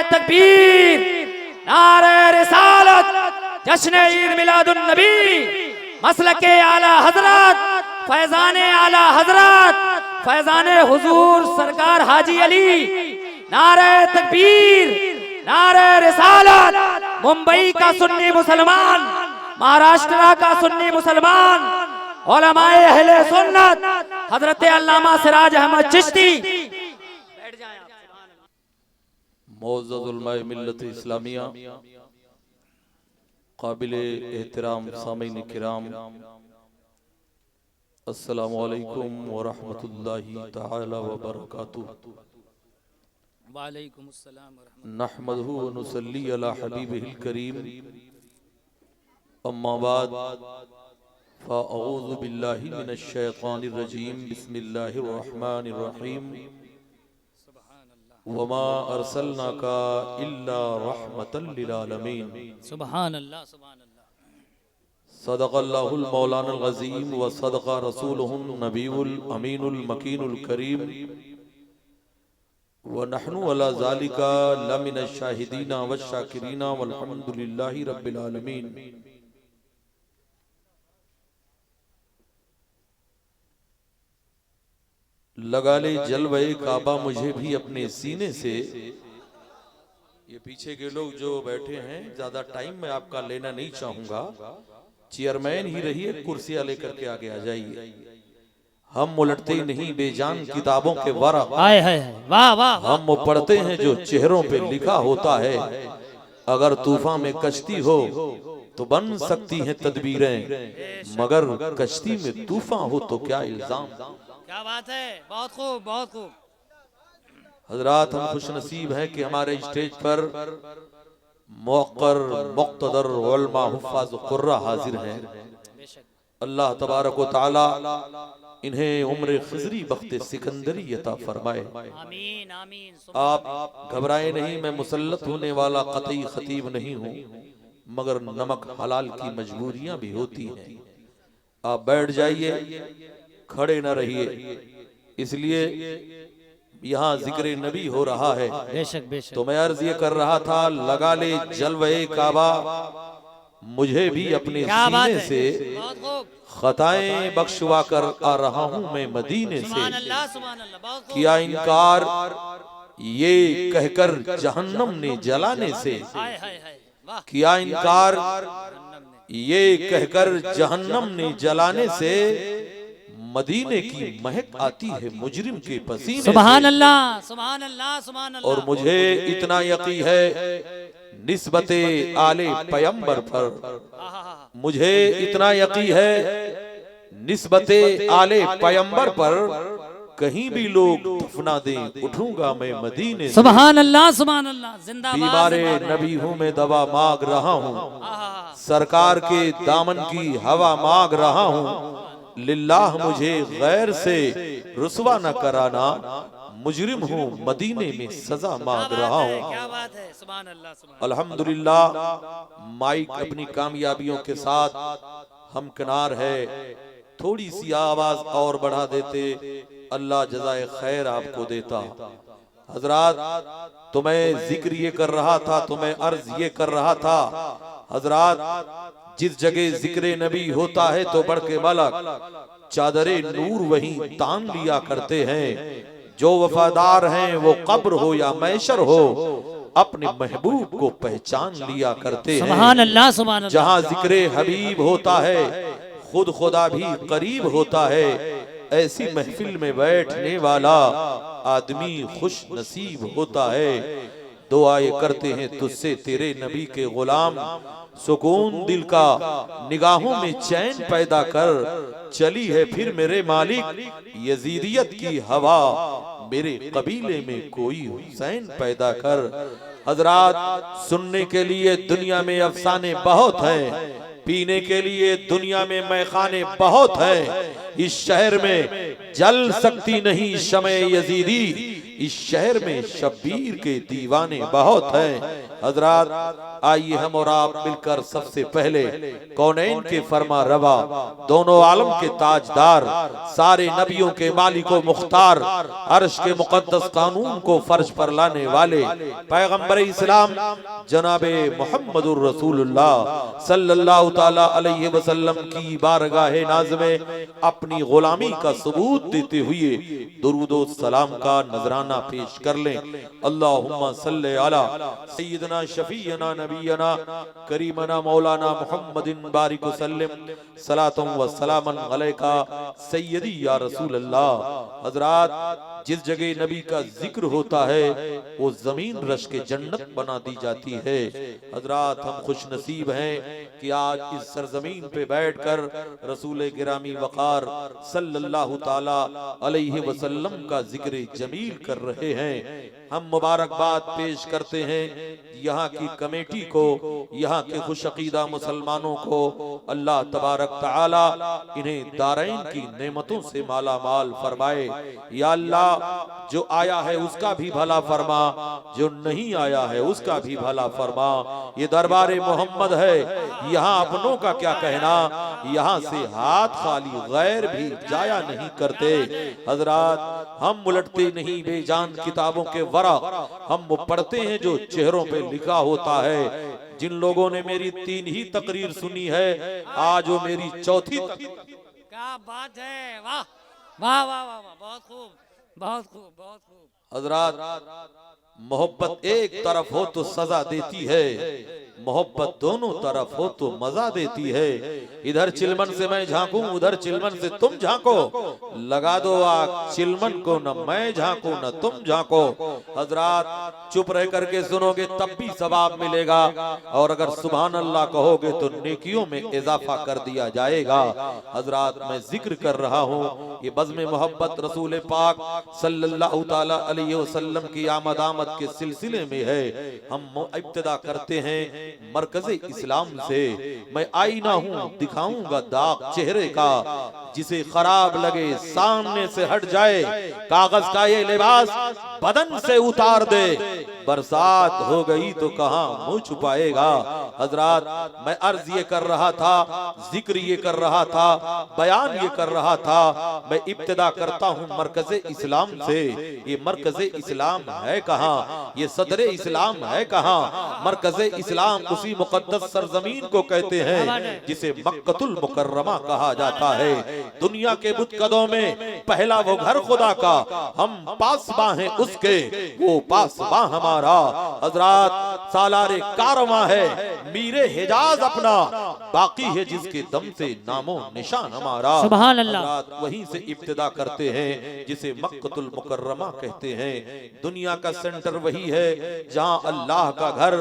तकबीर, नारे रिसालत, जश्न ईद मिलादुन नबी, मसलके आला हजरत, फैजाने आला हजरत, फैजाने हुजूर सरकार हाजी अली। नारे तकबीर, नारे रिसालत। मुंबई का सुन्नी मुसलमान, महाराष्ट्र का सुन्नी मुसलमान, उलमाए अहले सुन्नत, हजरत अल्लामा सिराज अहमद चिश्ती। मौजूद उलमाए मिल्लत इस्लामिया, काबिले एहतराम सामीन किराम, अस्सलामु अलैकुम व रहमतुल्लाहि तआला व बरकातुहू। वालेकुम अस्सलाम व रहमतुल्लाह। नहमदुहु व नुसल्ली अला हबीबिहिल करीम, अम्मा बाद फ़अऊज़ु बिल्लाहि मिनश शैतानिर रजीम, बिस्मिल्लाहिर रहमानिर रहीम। वमा अरसलनाका इल्ला रहमतल लिल आलमीन। सुभान अल्लाह, सुभान अल्लाह। सदक़ल्लाहुल मौलानल अज़ीम व सदक़ा रसूलुहुन नबीयुल अमीनुल मकीनुल करीम व नहनु अला ज़ालिका लमिनश शाहिदीना व शाकिरीना वल्हम्दुलिल्लाहि रब्बिल आलमीन। लगा ले जलवे काबा मुझे भी अपने सीने से। ये पीछे के लोग जो बैठे हैं, ज्यादा टाइम मैं आपका लेना नहीं चाहूंगा, चेयरमैन ही रहिए, कुर्सियां लेकर के आगे आ जाइए। हम उलटते नहीं बेजान किताबों के वरक़, वाह वाह। हम वो पढ़ते हैं जो चेहरों पे लिखा होता है। अगर तूफान में कश्ती हो तो बन सकती हैं तदबीरें, मगर कश्ती में तूफान हो तो क्या इल्जाम। क्या बात है, बहुत खूब, बहुत खूब। हजरात, हम खुश नसीब हैं कि हमारे स्टेज पर मुक़र्र मुक़्तदर उलमा हुफ़्फ़ाज़ क़ुर्रा हाजिर हैं। अल्लाह तबारक व तआला इन्हें उम्र खिज़री बख्ते सिकंदरी अता फरमाए। आमीन आमीन। आप घबराए नहीं, मैं मुसल्लत होने वाला क़तई ख़तीब नहीं हूँ, मगर नमक हलाल की मजबूरियां भी होती हैं। आप बैठ जाइए, खड़े न रहिए, इसलिए यहाँ जिक्र नबी हो रहा है। बेशक बेशक। तो मैं अर्ज ये कर रहा था, लगा ले जलवे काबा मुझे भी अपने सीने से, खताएं बख्शवा कर आ रहा हूँ मैं मदीने से। किया इनकार ये कहकर जहन्नम ने जलाने से, किया इनकार ये कहकर जहन्नम ने जलाने से, मदीने की महक आती है मुजरिम के पसीने से। सुभान अल्लाह, सुभान अल्लाह, सुभान अल्लाह। और मुझे इतना यकीन है निस्बते आले पैगंबर पर, मुझे इतना यकीन है निस्बते आले पैगंबर पर, कहीं भी लोग दफना दें उठूंगा मैं मदीने से। सुभान अल्लाह, सुभान अल्लाह। जिंदाबाद। बीमारे नबी हूँ मैं दवा मांग रहा हूँ, सरकार के दामन की हवा मांग रहा हूँ। लिल्लाह मुझे गैर से रुसवा न कराना, मुजरिम हूँ मदीने में सजा मांग रहा हूँ। क्या बात है, सुभान अल्लाह, सुभान। अल्हम्दुलिल्लाह, माइक अपनी कामयाबियों के साथ हमकिनार है। थोड़ी सी आवाज और बढ़ा देते, अल्लाह जज़ाए खैर आपको देता। हजरात, तो मैं जिक्र ये कर रहा था, तो मैं अर्ज ये कर रहा था, हजरात जिस जगह जिक्र नबी होता है तो बढ़ के मलक चादरे नूर वहीं तान लिया करते हैं। जो वफादार हैं वो कब्र हो या मैशर हो, अपने महबूब को पहचान लिया करते हैं। सुभान अल्लाह, सुभान अल्लाह। जहाँ जिक्र हबीब होता है खुद खुदा भी करीब होता है। ऐसी महफिल में बैठने वाला आदमी खुश नसीब होता है। दुआएं करते हैं तुझसे तेरे नबी के गुलाम, सुकून दिल का निगाहों में चैन पैदा कर। चली है फिर मेरे मालिक यजीदियत की हवा, मेरे कबीले में कोई हुसैन पैदा कर। हजरात, सुनने के लिए दुनिया में अफसाने बहुत हैं, पीने के लिए दुनिया में मैखाने बहुत हैं। इस शहर में जल सकती नहीं शमे यजीदी, इस शहर में शब्बीर के दीवाने बहुत हैं। हजरात, आइए हम और आप मिलकर सबसे पहले कौनैन के फरमा रवा, दोनों आलम के ताजदार, सारे नबियों के मालिक व मुख्तार, अर्श के मुकद्दस कानून को फर्श पर लाने वाले पैगंबर इस्लाम जनाबे मुहम्मदुर रसूलुल्लाह सल्लल्लाहु ताला अलैहि वसल्लम की बारगाह नाज़ में अपनी गुलामी का सबूत देते हुए दुरूद व सलाम का नजराना पेश कर लें। अल्लाहुम्मा सल्ले अला सय्यिदना शफीना नबीना करीमना मौलाना मुहम्मदिन बारिक वसल्लम सलातुम व सलामन अलैका सय्यदी या रसूल अल्लाह। हजरात, जिस जगह नबी का जिक्र होता है वो जमीन रश के जन्नत बना दी जाती है। हजरात, हम खुश नसीब हैं कि आज इस सरजमीन पे बैठकर रसूल गिरामी वकार सल्लल्लाहु ताला अलैहि वसल्लम का जिक्र जमील कर रहे हैं। हम मुबारकबाद पेश करते हैं यहाँ की कमेटी को, यहाँ के खुश अकीदा मुसलमानों को। अल्लाह तबारक ताला इन्हें दारैन की नेमतों से माला माल फरमाए। या अल्लाह, जो आया है उसका भी भला फरमा, जो नहीं आया है उसका भी भला फरमा। ये दरबारे मोहम्मद है, यहाँ अपनों का क्या कहना, यहाँ से हाथ खाली गैर भी जाया नहीं करते। हजरात, हम उलटते नहीं बेजान किताबों के वरा, हम वो पढ़ते हैं जो चेहरों पे लिखा होता है। जिन लोगों ने मेरी 3 ही तकरीर सुनी है, आज वो मेरी 4थी क्या बात है, वाह वाह वाह वाह वाह, बहुत खूब बहुत खूब बहुत खूब। हजरात, मोहब्बत एक तरफ हो तो सजा देती है, मोहब्बत दोनों तरफ हो तो मजा देती है। इधर चिलमन से मैं झांकूं, उधर चिलमन से तुम झांको, लगा दो आग चिलमन को, न मैं झांकू न तुम झांको। हजरात, चुप रह करके सुनोगे तब भी सवाब मिलेगा, और अगर सुभान अल्लाह कहोगे तो नेकियों में इजाफा कर दिया जाएगा। हजरात, मैं जिक्र कर रहा हूँ ये बज़्म मोहब्बत रसूल पाक सल्लल्लाहु ताला अलैहि वसल्लम की आमद आमद के सिलसिले में है। हम इब्तिदा करते हैं मरकज़े इस्लाम से। मैं आईना हूँ, दिखाऊंगा दाग चेहरे का, जिसे खराब लगे सामने से हट जाए। कागज का ये लिबास बदन से उतार दे, बरसात हो गई तो कहाँ मुंह छुपाएगा। हजरात, मैं अर्ज ये कर रहा था, जिक्र ये कर रहा था, बयान ये कर रहा था। मैं इब्तिदा करता हूँ मरकज़े इस्लाम से। ये मरकज़े इस्लाम है कहाँ, ये सदरे इस्लाम है कहाँ। मरकज़े इस्लाम उसी मुकद्दस सरजमीन को कहते हैं जिसे मक्कतुल मुकर्रमा कहा जाता है। दुनिया के बुतकदों में पहला वो घर खुदा का, हम पासबां हैं उसके, वो पासबां हमारा। हजरात, सालारे कारवां है मीरे हिजाज अपना, बाकी है जिसके दम से नामो निशान हमारा। सुभान अल्लाह। हजरात, वहीं से इब्तिदा करते हैं जिसे मक्कतुल मुकर्रमा कहते हैं। दुनिया का सेंटर वही है जहाँ अल्लाह का घर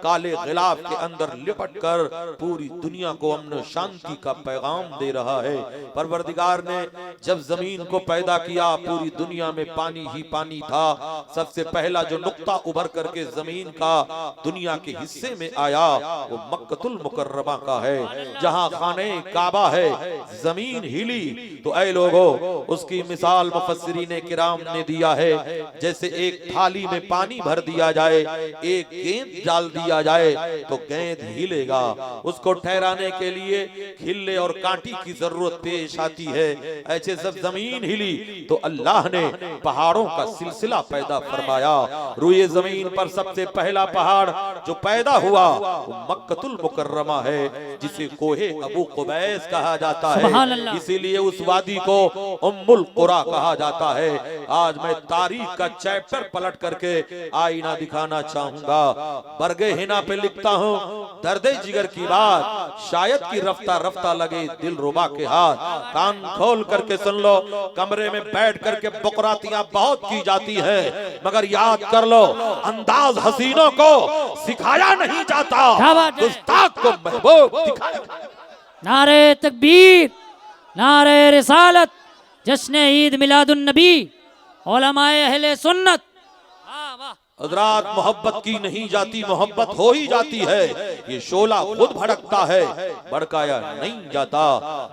काले गिलाफ के अंदर लिपट कर पूरी दुनिया को अमन शांति का पैगाम दे रहा है। परवरदिगार ने जब जमीन को पैदा किया, पूरी दुनिया में पानी ही पानी था। सबसे पहला जो नुक्ता उभर करके जमीन का दुनिया के हिस्से में आया वो मक्कतुल मुकर्रमा का है, जहाँ खाने काबा है। जमीन हिली तो ऐ लोगों, उसकी मिसाल मुफस्सिरीने किराम ने दिया है जैसे एक थाली में पानी भर दिया जाए, एक गेंद डाल दिया जाए तो गेंद हिलेगा। उसको ठहराने के लिए खिल्ले और कांटी की जरूरत पेश आती है। ऐसे सब जमीन हिली तो अल्लाह ने पहाड़ों का सिलसिला पैदा फरमाया। रुए जमीन पर सबसे पहला पहाड़ जो पैदा हुआ वो मक्कतुल मुकर्रमा है, जिसे कोहे अबू कुबैस कहा जाता है। इसीलिए उस वादी को उम्मुल कुरा कहा जाता है। आज मैं तारीख का चैप्टर पलट करके आईना दिखाना चाहूंगा। बरगे हिना पे लिखता हूँ दर्दे जिगर की बात, शायद की रफ्ता रफ्ता लगे दिल रुबा के हाथ। कान खोल करके सुन लो, कमरे में बैठ करके बुकरातियां बहुत की जाती है, मगर याद कर लो अंदाज हसीनों को सिखाया नहीं जाता, गुस्ताख को महबूब दिखाया। नारे तकबीर, नारे रिसालत, जश्न ईद मिलादुन नबी, उलमाए अहले सुन्नत। वाह वाह। हजरात मोहब्बत की नहीं जाती, मोहब्बत हो ही जाती है। ये शोला खुद भड़कता है, भड़काया नहीं जाता।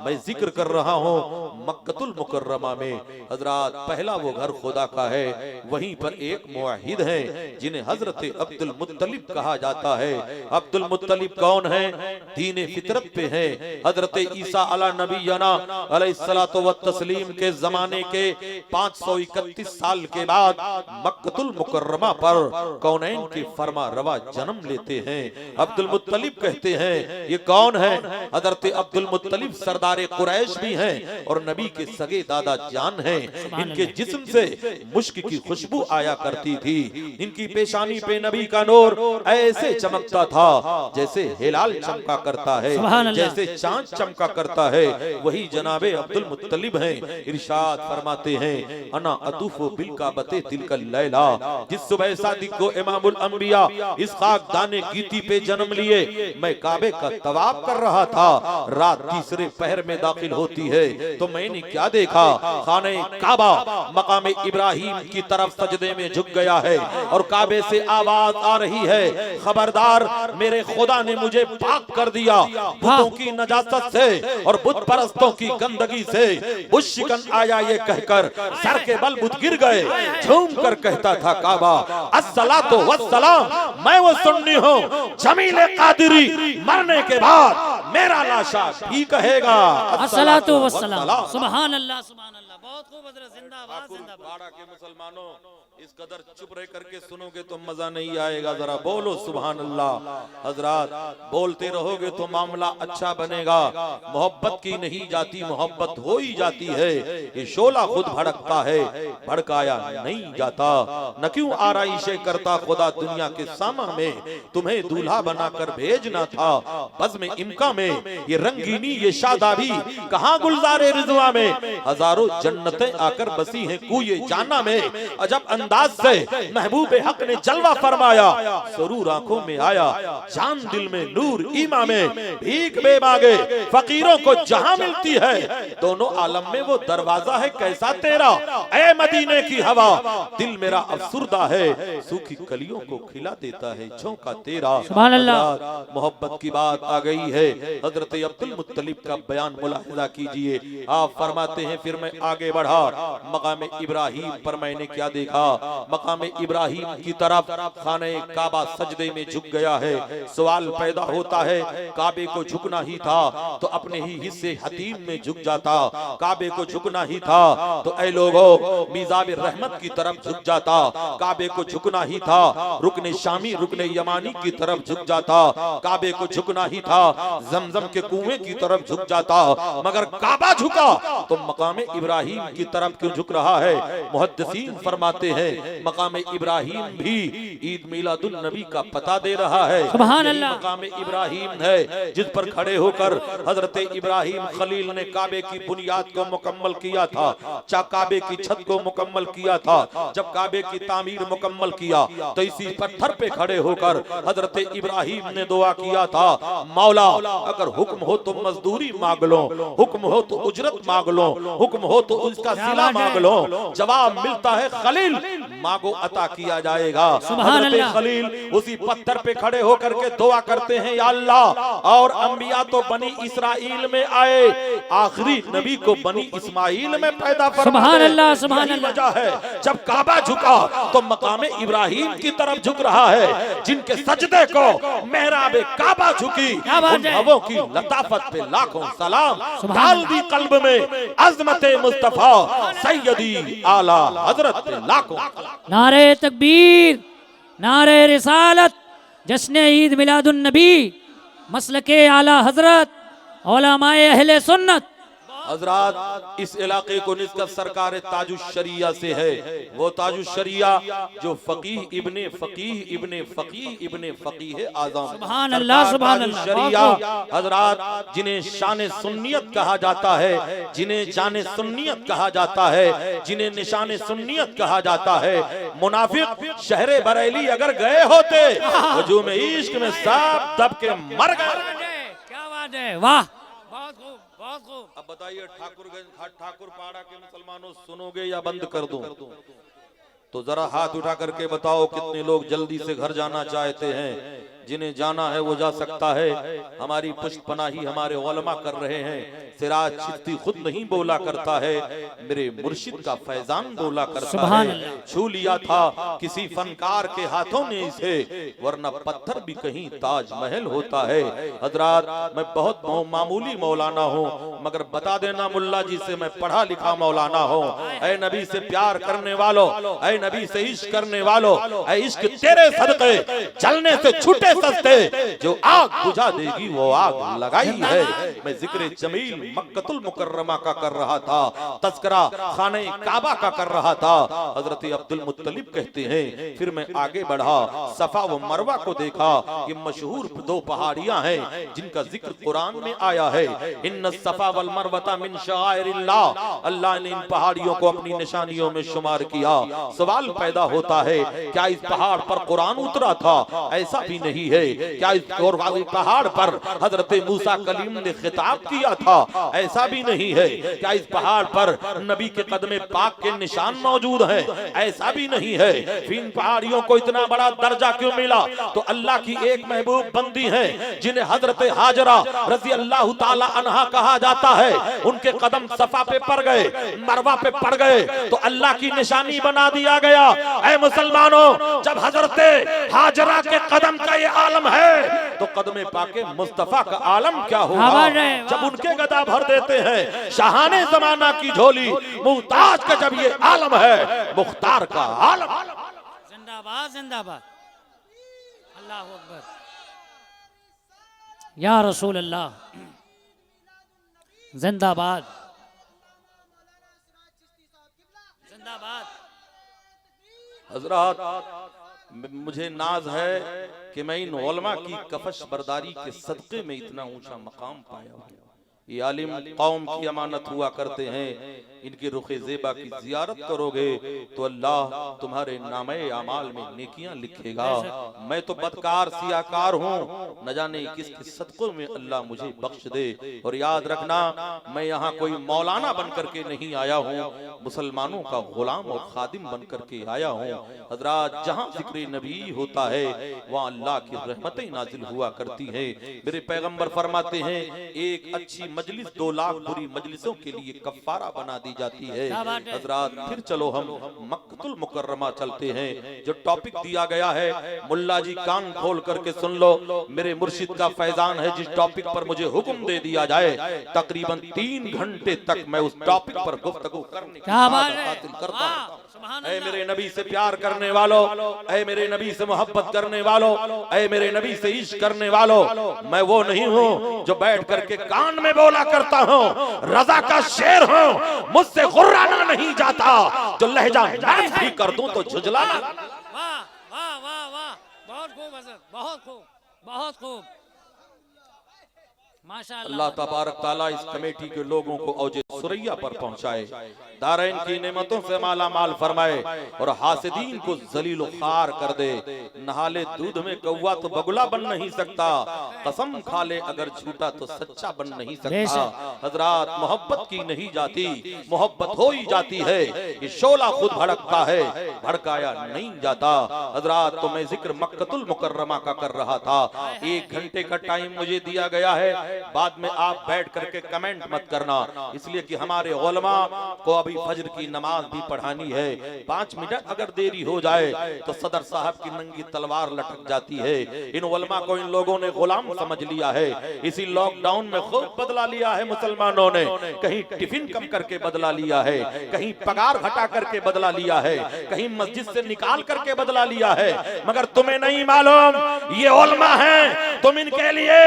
मैं जिक्र कर रहा हूँ मक्कतुल मुकर्रमा में। हजरात पहला वो घर खुदा का है, वहीं पर एक मुआहिद है जिन्हें हजरत अब्दुल मुत्तलिब कहा जाता है। अब्दुल मुत्तलिब कौन है? दीन फितरत पे है। हजरत ईसा अला नबीना अलैहिस्सलातु व तस्लीम के जमाने के 531 साल के बाद मक्कतुल मुकर्रमा पर कौनैन के फरमा रवा जन्म लेते हैं। अब्दुल मुत्तलिब कहते हैं ये कौन है? हजरत अब्दुल मुत्तलिब सरदार कुरैश भी हैं और नबी के सगे दादा जान हैं। इनके जिस्म से मुश्क की खुशबू आया करती थी। इनकी पेशानी पे नबी का नूर ऐसे चमकता था जैसे हिलाल चमका करता है, जैसे चांद चमका करता है। वही जनाबे अब्दुल मुत्तलिब हैं। इरशाद फरमाते हैं अना अतुफु बिल काबते तिलकल लैला। जिस सुबह सादिक को इमामुल अंबिया इसहाक दाने गीती पे जन्म लिए, मैं काबे का तवाफ कर रहा था। रात तीसरे पहर में दाखिल होती है तो मैंने क्या देखा? खाने काबा मकामे इब्राहिम की तरफ सजदे में झुक गया है और काबे से आवाज आ रही है, खबरदार मेरे खुदा ने मुझे पाक कर दिया बुतों की नजासत से और बुत परस्तों की गंदगी से। बुशिकन आया ये कहकर सर के बल बुत गिर गए। झूम कर कहता था काबा अस्सलातु वस्सलाम, मैं वो सुन्नी हूँ जमील कादिरी मरने के बाद मेरा लाशा भी कहेगा अस्सलातु वस्सलाम। सुभान अल्लाह सुभान अल्लाह। बहुत खूब हजरत, जिंदाबाद जिंदाबाद। बाड़ा के मुसलमानों इस कदर चुप रह करके सुनोगे तो मजा नहीं आएगा, जरा बोलो सुभान अल्लाह। हजरात बोलते रहोगे तो मामला अच्छा बनेगा। मोहब्बत की नहीं जाती, मोहब्बत हो ही जाती है। ये शोला खुद भड़कता है, भड़काया नहीं जाता। न क्यों आराइशे करता खुदा दुनिया के सामा में, तुम्हें दूल्हा बनाकर भेजना था बज़ में इम्का में। ये रंगीनी ये शादाबी कहाँ गुलजारे रिजवा में, हजारों जन्नतें आकर बसी हैं कुए जाना में। अजब अंदाज से महबूब हक ने जलवा फरमाया, सरूर आंखों में आया, जान दिल में नूर ईमा में। भीख बेमांगे फकीरों को जहां मिलती है, दोनों आलम में वो दरवाजा है कैसा तेरा। ऐ मदीने की हवा दिल मेरा अफसुर्दा है, सूखी कलियों को खिला देता है झोंका तेरा। सुभान अल्लाह। मोहब्बत की बात आ गई है। हजरत अब्दुल मुत्तलिब का बयान मुलाहिजा कीजिए। आप फरमाते हैं फिर मैं आगे बढ़ा, मकाम इब्राहिम पर मैंने क्या देखा? मकाम इब्राहिम की तरफ खाने काबा सजदे में झुक गया है। सवाल पैदा होता है काबे को झुकना ही था तो अपने ही हिस्से हतीम में झुक जाता। काबे को झुकना ही था तो ऐ लोगों मीज़ाब रहमत की तरफ झुक जाता। काबे को झुकना ही था रुकने शामी रुकने यमानी की तरफ झुक जाता। काबे को झुकना ही था जमजम के कुएं की तरफ झुक जाता। मगर काबा झुका तो मकाम इब्राहिम की तरफ क्यों झुक रहा है? मुहद्दिसीन फरमाते हैं मकाम इब्राहिम भी ईद मिलादुन नबी का पता दे रहा है। सुभान अल्लाह। मकाम इब्राहिम है जिस पर खड़े होकर हजरत इब्राहिम खलील ने काबे की बुनियाद को मुकम्मल किया था, काबे की छत को मुकम्मल किया था। जब काबे की तामीर मुकम्मल किया तो इसी पत्थर पे खड़े होकर हजरत इब्राहिम ने दुआ किया था, मौला अगर हुक्म हो तो मजदूरी मांग लो, हुक्म हो तो उजरत मांग लो, हुक्म हो तो उसका सिला मांग लो। जवाब मिलता है खलील मांगो अता किया जाएगा। हजरत खलील उसी पत्थर पे खड़े होकर के दुआ करते हैं, या अल्लाह और अंबिया तो बनी इसराइल में आए, आखिरी नबी को बनी इस्माइल में पैदा फरमा। सुभान अल्लाह सुभान अल्लाह। वजह है जब काबा झुका तो मकाम इब्राहिम की तरफ झुक रहा है। जिनके सजदे को मेहराब काबा झुकी उन हवों की लताफत पे लाखों सलाम। डाल दी कल्ब में अजमत मुस्तफा सैयदी आला हजरत लाखों। नारे तकबीर, नारे रिसालत, जश्न ईद मिलादुन नबी, मसलके आला हजरत, उलमाए अहले सुन्नत। हजरात इस इलाके को निस्बत सरकार ताजुश शरिया से है। वो ताजुश शरिया जो फकीह इब्ने फकीह इब्ने फकीह इब्ने फकीह आज़म। सुभान अल्लाह सुभान अल्लाह। शरिया हजरात जिन्हें शान सुन्नियत कहा जाता है, जिन्हें जाने सुन्नियत कहा जाता है, जिन्हें निशान सुन्नियत कहा जाता है। मुनाफिक शहरे बरेली अगर गए होते हुजूम इश्क में सब दब के मर गए। क्या बात है, वाह, बहुत खूब बहुत खूब। अब बताइए ठाकुरगंज ठाकुर पाड़ा के मुसलमानों सुनोगे या बंद कर दूं? तो जरा हाथ उठा करके बताओ कितने लोग जल्दी से घर जाना चाहते हैं। जिन्हें जाना है वो जा सकता है। हमारी पुष्पनाही हमारे उलमा कर रहे हैं। सिराज चिश्ती खुद नहीं बोला करता है, मेरे मुर्शिद का फैजान बोला करता है। छू लिया था किसी फनकार के हाथों ने इसे, वरना पत्थर भी कहीं ताजमहल होता है। हजरात मैं बहुत मामूली मौलाना हूँ, मगर बता देना मुल्ला जी से मैं पढ़ा लिखा मौलाना हूँ। ऐ नबी से प्यार करने वालों, ऐ नबी से इश्क करने वालों, ऐ इश्क तेरे सदके जलने से छूटे सस्ते, जो आग बुझा देगी वो आग लगाई है। मैं जिक्र जमील मक्कतुल मुकर्रमा का कर रहा था, तस्करा खाने काबा का कर रहा था। हजरत अब्दुल मुत्तलिब कहते हैं फिर मैं आगे बढ़ा, सफा व मरवा को देखा। ये मशहूर दो पहाड़ियां हैं जिनका जिक्र कुरान में आया है। इन्न सफा वल मरवता मिन शाइरिल्लाह, अल्लाह ने इन पहाड़ियों को अपनी निशानियों में शुमार किया। सवाल पैदा होता है क्या इस पहाड़ पर कुरान उतरा था? ऐसा भी नहीं है। क्या इस पहाड़ पर हजरत मूसा कलीम ने खिताब किया था? ऐसा भी नहीं है। क्या इस पहाड़ पर नबी के कदमे पाक के निशान मौजूद हैं? ऐसा भी नहीं है। इन पहाड़ियों को इतना बड़ा दर्जा क्यों मिला? तो अल्लाह की एक महबूब बंदी है जिन्हें हजरत हाजरा रजी अल्लाह ताला अन्हा कहा जाता है। उनके कदम सफा पे पड़ गए, मरवा पे पड़ गए तो अल्लाह की निशानी बना दिया गया। ऐ मुसलमानों, जब हजरत हाजरा के कदम का ये आलम है तो कदमे पाके मुस्तफा का आलम क्या होगा? जब उनके गदा भर देते हैं शाहाने जमाना की झोली, मुमताज का जब ये आलम है, मुख्तार का आलम। जिंदाबाद जिंदाबाद, अल्लाह अकबर, या रसूल अल्लाह, जिंदाबाद जिंदाबाद। हजरात मुझे नाज है कि मैं इन उलमा की कफश बरदारी के सदक़े में इतना ऊंचा मकाम पाया हूं। ये आलिम कौम की अमानत हुआ करते हैं। इनके रुखे ज़ेबा की जियारत करोगे तो अल्लाह तुम्हारे नामे अमाल में नेकियां लिखेगा। मैं तो बदकार सियाकार हूँ, न जाने किस किस सदक़ों में अल्लाह मुझे बख्श दे। और याद रखना मैं यहाँ कोई मौलाना बन करके नहीं आया हूँ, मुसलमानों का गुलाम और खादिम बन करके आया हूँ। हजरात जहाँ जिक्र नबी होता है वहाँ अल्लाह की रहमतें नाजिल हुआ करती है। मेरे पैगम्बर फरमाते हैं एक अच्छी मजलिस 2 लाख बुरी मजलिसों के लिए कफ्फारा बना दी जाती है। हजरात फिर चलो हम मक्कतुल मुकर्रमा चलते हैं। जो टॉपिक दिया गया है मुल्ला जी कान खोल करके सुन लो, मेरे मुर्शिद का फैजान है। जिस टॉपिक पर मुझे हुक्म दे दिया जाए तकरीबन 3 घंटे तक मैं उस टॉपिक पर गुफ्तगू करने की हासिल करता हूं। ऐ मेरे नबी से प्यार करने वालों, ऐ मेरे नबी से मोहब्बत करने वालों, ऐ मेरे नबी से इश्क करने वालों, मैं वो नहीं हूँ जो बैठ करके कान में बोला करता हूँ रजा का शेर हूँ। मुझसे गुर्राना नहीं जाता, जो लहजा नर्म भी कर दूं तो झुझलाना। वाह वाह वाह वाह, बहुत खूब हज़रत, बहुत खूब, बहुत खूब, माशाअल्लाह। अल्लाह तबारक ताला इस कमेटी के लोगों को औजे सुरैया पर पहुंचाए, दारैन की नेमतों से माला माल फरमाए और हासिदीन को जलील खार कर दे। नहाले दूध में कौवा तो बगुला बन नहीं सकता, कसम खा ले अगर झूठा तो सच्चा बन नहीं सकता। हजरात मोहब्बत की नहीं जाती, मोहब्बत हो ही जाती है। ये शोला खुद भड़कता है, भड़काया नहीं जाता। हजरात तो मैं जिक्र मक्कतुल मुकर्रमा का कर रहा था। 1 घंटे का टाइम मुझे दिया गया है, बाद में आप बैठ करके कमेंट मत करना, इसलिए कि हमारे उलमा को अभी फजर की नमाज भी पढ़ानी है। 5 मिनट अगर देरी हो जाए तो सदर साहब की नंगी तलवार लटक जाती है। इन उलमा को इन लोगों ने गुलाम समझ लिया है। इसी लॉकडाउन में खूब बदला लिया है मुसलमानों ने। कहीं टिफिन कम करके बदला लिया है, कहीं पगार घटा करके बदला लिया है, कहीं मस्जिद से निकाल करके बदला लिया है। मगर तुम्हें नहीं मालूम ये उलमा हैं, तुम इनके लिए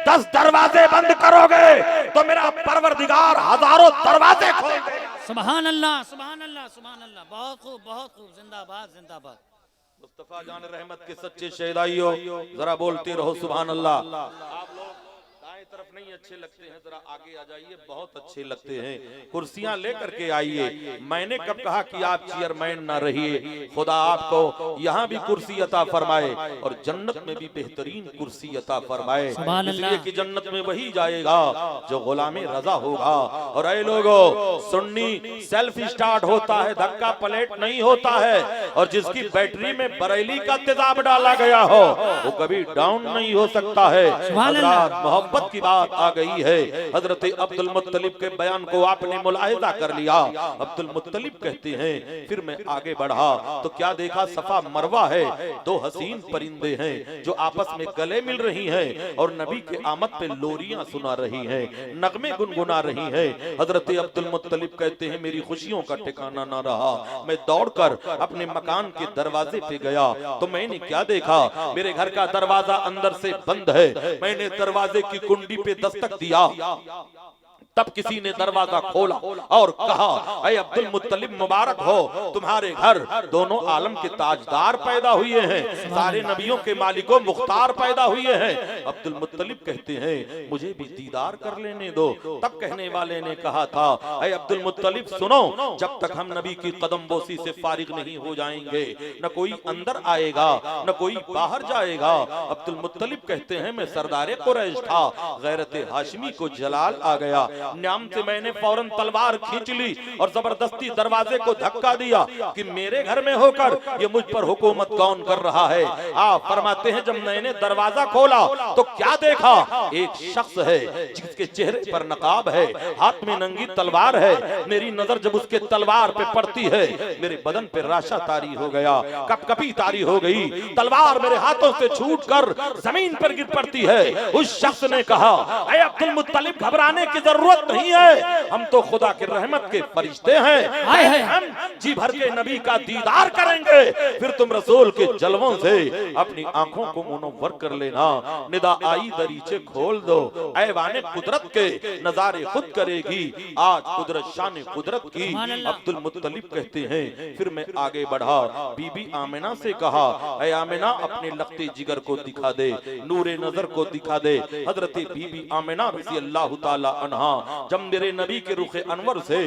10 दरवाजे बंद करोगे तो मेरा परवरदिगार हजारों दरवाजे खोल देगा। सुभान अल्लाह सुभान अल्लाह सुभान अल्लाह, बहुत खूब बहुत खूब, जिंदाबाद जिंदाबाद। मुस्तफा जान रहमत के सच्चे शहदाइयों जरा बोलते रहो सुभान अल्लाह। आप लोग दाएं तरफ नहीं अच्छे लगते हैं जरा आगे आ जाइए, बहुत अच्छे लगते हैं, कुर्सियां लेकर के आइए। मैंने कब कहा कि आप चेयरमैन ना रहिए, खुदा आपको यहाँ भी कुर्सी अता फरमाए और जन्नत में भी बेहतरीन कुर्सी अता फरमाए, इसलिए कि जन्नत में वही जाएगा जो गुलामे रजा होगा। और ऐ लोगों, सुन्नी सेल्फ स्टार्ट होता है, धक्का पलट नहीं होता है, और जिसकी बैटरी में बरेली का तेजाब डाला गया हो वो कभी डाउन नहीं हो सकता है। मोहब्बत की बात आ गई है। हजरत अब्दुल मुत्तलिब के बयान को आपने मुलाहिजा कर लिया। अब्दुल मुत्तलिब कहते हैं फिर मैं आगे बढ़ा तो क्या देखा, सफा मरवा है, दो हसीन परिंदे हैं जो आपस में गले मिल रही हैं और नबी के आमद पे लोरियां सुना रही हैं, नगमे गुनगुना रही हैं। हजरत अब्दुल मुत्तलिब कहते हैं मेरी खुशियों का ठिकाना ना रहा, मैं दौड़कर अपने मकान के दरवाजे पे गया तो मैंने क्या देखा, मेरे घर का दरवाजा अंदर से बंद है। मैंने दरवाजे की कुंडी पे दस्तक दिया, तब किसी ने दरवाजा खोला और कहा, ऐ अब्दुल मुत्तलिब मुबारक हो, तुम्हारे घर दोनों आलम के ताजदार पैदा हुए हैं, सारे नबियों के मालिकों मुख्तार पैदा हुए हैं। अब्दुल मुत्तलिब कहते हैं मुझे भी दीदार कर लेने दो। तब कहने वाले ने कहा था, ऐ अब्दुल मुत्तलिब सुनो, जब तक हम नबी की कदम बोसी से फारिग नहीं हो जाएंगे न कोई अंदर आएगा न कोई बाहर जाएगा। अब्दुल मुत्तलिब कहते हैं मैं सरदारे कुरैश था, गैरत हाशमी को जलाल आ गया, न्याम से मैंने फौरन तलवार खींच ली और जबरदस्ती दरवाजे को धक्का दिया कि मेरे घर में होकर ये मुझ पर हुकूमत कौन कर रहा है। आप फरमाते हैं जब मैंने दरवाजा खोला तो क्या देखा, एक शख्स है जिसके चेहरे पर नकाब है, हाथ में नंगी तलवार है। मेरी नजर जब उसके तलवार पे पड़ती है मेरे बदन पे राशा तारी हो गया, कपकपी तारी हो गई, तलवार मेरे हाथों से छूटकर जमीन पर गिर पड़ती है। उस शख्स ने कहा, ऐ अब्दुल मुत्तलिब घबराने की जरूरत नहीं है, हम तो खुदा के रहमत के फरिश्ते हैं, हम जी भर के नबी का दीदार करेंगे, फिर तुम रसूल के जलवों से अपनी आंखों को मुनव्वर कर लेना। निदा आई दरीचे खोल दो, ऐवाने कुदरत के नजारे खुद करेगी, आज कुदरत शान कुदरत की। अब्दुल मुत्तलिब कहते हैं फिर मैं आगे बढ़ा, बीबी आमिना से कहा, ऐ आमिना अपने लखते जिगर को दिखा दे, नूरे नजर को दिखा दे। हजरत बीबी आमिना रज़ी अल्लाह ताला अन्हा जब मेरे नबी के रुखे अनवर से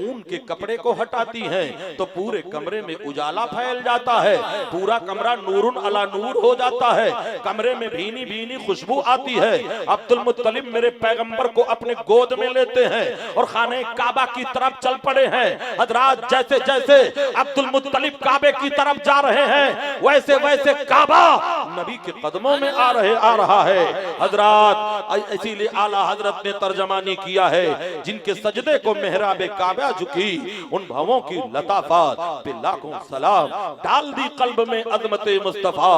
ऊन के कपड़े को हटाती हैं तो पूरे कमरे में उजाला फैल जाता है, पूरा कमरा नूरुन अला नूर हो जाता है, कमरे में भीनी भीनी खुशबू आती है। अब्दुल मुत्तलिब मेरे पैगंबर को अपने गोद में लेते हैं और खाने काबा की तरफ चल पड़े हैं। हजरात जैसे जैसे अब्दुल मुत्तलिब काबे की तरफ जा रहे हैं वैसे वैसे काबा नबी के कदमों में आ रहा है। हजरात इसीलिए आला हजरत ने तर्जमानी किया है, जिनके सजदे को मेहराबे काबा झुकी उन भवों की लताफत पे लाखों सलाम, डाल दी कल्ब में अज़मते मुस्तफा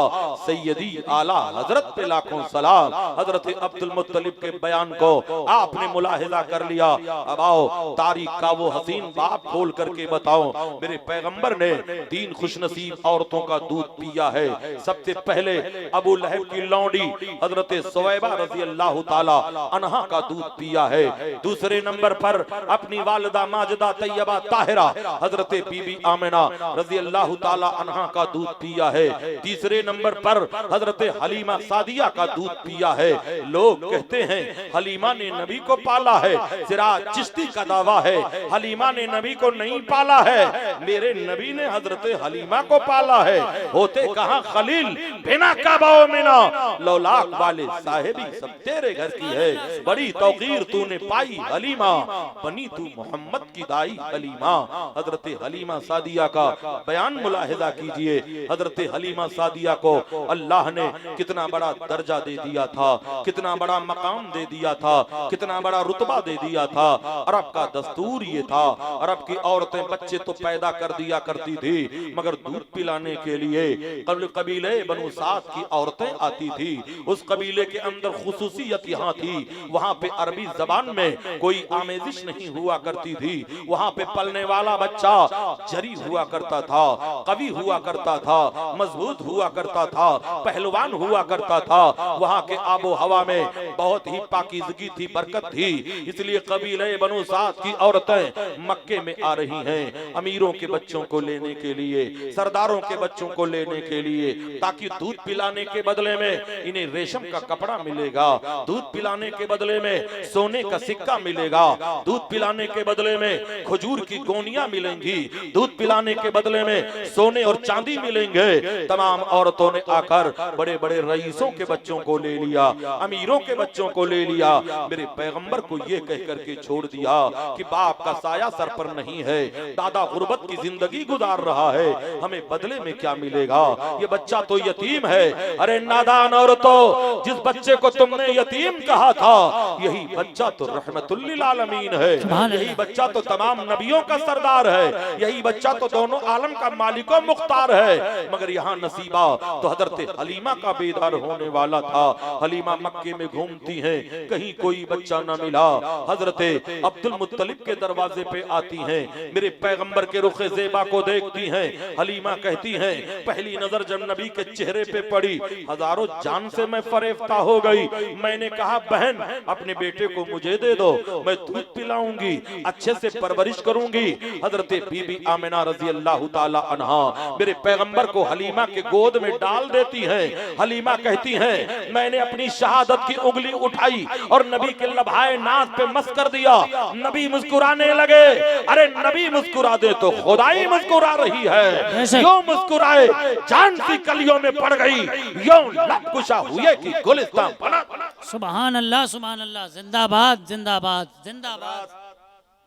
सैयदी आला हजरत पे लाखों सलाम। हजरत अब्दुल मुत्तलिब के बयान को आपने मुलाहिजा कर लिया। अब आओ तारीख का वो हसीन बाप खोल करके बताओ, मेरे पैगंबर ने 3 खुशनसीब औरतों का दूध पिया है। सबसे पहले अबू लहब की लौंडी हजरत सुवैबा रज़ी अल्लाह ताला अन्हा का दूध पिया है। दूसरे नंबर पर अपनी वालिदा माजिदा तैयबा ताहिरा हजरत बीबी आमिना रज़ी अल्लाह ताला अन्हा का दूध पिया है। तीसरे नंबर पर हजरत हलीमा सादिया का दूध पिया है। लोग कहते हैं हलीमा ने नबी को पाला है, सिराज चिश्ती का दावा है हलीमा ने नबी को नहीं पाला है, मेरे नबी ने हजरत हलीमा को पाला है। होते कहां खलील बिना काबा मिना, लौलाक वाले साहिबी सब तेरे घर की है, बड़ी तौकीर तूने पाई हलीमा, बनी तू मोहम्मद की दाई हलीमा। हजरत हलीमा सादिया का बयान मुलाहिजा कीजिए। हजरत हलीमा सादिया को अल्लाह ने कितना बड़ा दर्जा दे दिया था, कितना बड़ा मकाम दे दिया था, कितना बड़ा रुतबा दे दिया था। अरब का दस्तूर ये था, अरब की औरतें बच्चे तो पैदा कर दिया करती थी मगर दूध पिलाने के लिए कबीले बनु साद की औरतें आती थी। उस कबीले के अंदर खुसूसियत यहाँ थी, वहाँ पे अरबी जबान में में कोई आमेजिश नहीं हुआ करती थी। वहाँ पे पलने वाला बच्चा जरी हुआ करता था, कवि हुआ करता था, मजबूत हुआ करता था, पहलवान हुआ करता था। वहाँ के आबो हवा में बहुत ही पाकीज़गी थी, बरकत थी। इसलिए कबीले बनु साद की औरतें मक्के में आ रही हैं अमीरों के बच्चों को लेने के लिए, सरदारों के बच्चों को लेने के लिए, ताकि दूध पिलाने के बदले में इन्हें रेशम का कपड़ा मिलेगा, दूध पिलाने के बदले में सोने का सिक्का मिलेगा, दूध पिलाने के बदले में खजूर की गोनियां मिलेंगी, दूध पिलाने के बदले में सोने और चांदी मिलेंगे। तमाम औरतों ने आकर बड़े बड़े रईसों के बच्चों को ले लिया, अमीरों के बच्चों को ले लिया। मेरे पैगंबर को ये कह करके छोड़ दिया कि बाप का साया सर पर नहीं है, दादा गुर्बत की जिंदगी गुजार रहा है, हमें बदले में क्या मिलेगा? ये बच्चा तो यतीम है। अरे नादान औरतों, जिस बच्चे को तुमने यतीम कहा था, यही बच्चा तो रहमतुल लिल आलमीन है, यही बच्चा तो तमाम नबियों का सरदार है, यही बच्चा तो दोनों आलम का मालिको मुख्तार है। मगर यहाँ नसीबा तो हजरत हलीमा का बेदार होने वाला था। हलीमा मक्के में घूमती हैं, कहीं कोई बच्चा न मिला। हजरत अब्दुल मुत्तलिब के दरवाजे पे आती हैं, मेरे पैगंबर के रुखे ज़ेबा को देखती हैं। हलीमा कहती हैं, पहली नजर जब नबी के चेहरे पे पड़ी, हजारों जान से मैं फरेफ्ता हो गई। मैंने कहा, बहन अपने बेटे को मुझे दे दो, मैं दूध पिलाऊंगी, अच्छे से परवरिश करूंगी। हजरत बीबी आमिना रजी अल्लाह ताला अन्हा मेरे पैगंबर को हलीमा के गोद में डाल देती हैं। हलीमा कहती हैं, मैंने अपनी शहादत की उंगली उठाई और नबी के लभाए नाज पे मस कर दिया। नबी मुस्कुराने लगे। अरे नबी मुस्कुरा दे तो खुदाई मुस्कुरा रही है। क्यों मुस्कुराए? जान सी कलियों में पड़ गई, यूं लब कुशा हुए कि गुलिस्तान बना। सुभान अल्लाह, सुभान अल्लाह। जिंदाबाद, जिंदाबाद, जिंदाबाद।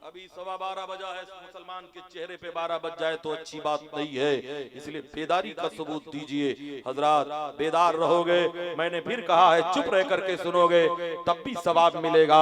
अभी 12:15 बजा है, मुसलमान के चेहरे पे 12 बज जाए तो अच्छी बात नहीं है, इसलिए बेदारी का सबूत दीजिए। हजरात बेदार रहोगे, मैंने फिर कहा है, चुप रह करके सुनोगे तब भी सवाब मिलेगा,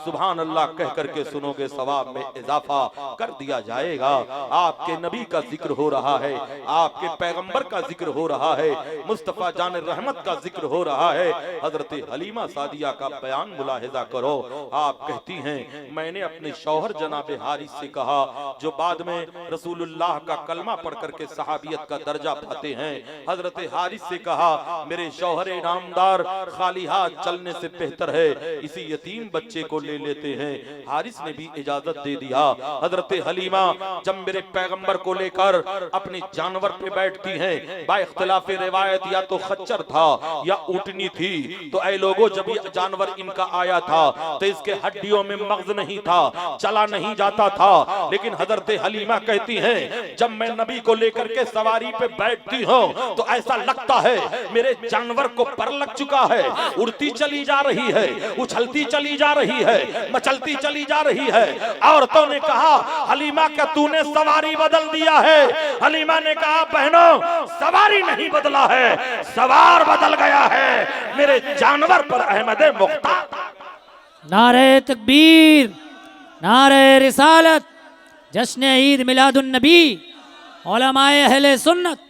सुभान अल्लाह कह करके सुनोगे सवाब में इजाफा कर दिया जाएगा। आपके नबी का जिक्र हो रहा है, आपके पैगंबर का जिक्र हो रहा है, मुस्तफा जान रहमत का जिक्र हो रहा है। हजरत हलीमा सादिया का बयान मुलाहिजा करो। आप कहती हैं, मैंने अपने शौहर जनाबे हारिस से कहा, जो बाद में रसूलुल्लाह का कलमा पढ़ करके सहाबियत का दर्जा पाते हैं। हजरत हारिस से कहा, मेरे शौहरे नामदार, खाली हाथ चलने से बेहतर है इसी यतीम बच्चे को ले लेते हैं। हारिस ने भी इजाजत दे दिया। हजरत हलीमा जब मेरे पैगंबर को लेकर अपने जानवर पे बैठती हैं, बाइख्तिलाफ रिवायत या तो खच्चर था या ऊँटनी थी, तो ऐ लोगों जब ये जानवर इनका आया था तो इसके हड्डियों में मगज नहीं था, चला नहीं जाता था। लेकिन हजरत हलीमा कहती हैं, जब मैं नबी को लेकर के सवारी पे बैठती हूँ तो ऐसा लगता है मेरे जानवर को पर लग चुका है, उड़ती चली जा रही है, उछलती चली जा रही है, मचलती चली जा रही है। औरतों ने कहा, हलीमा क्या तूने सवारी बदल दिया है? हलीमा ने कहा, बहनों सवारी नहीं बदला है, सवार बदल गया है मेरे जानवर पर अहमद मुख्तार। नारे तकबीर, नारे रिसालत, जश्न ईद मिलादुन नबी, उलमाए अहले सुन्नत।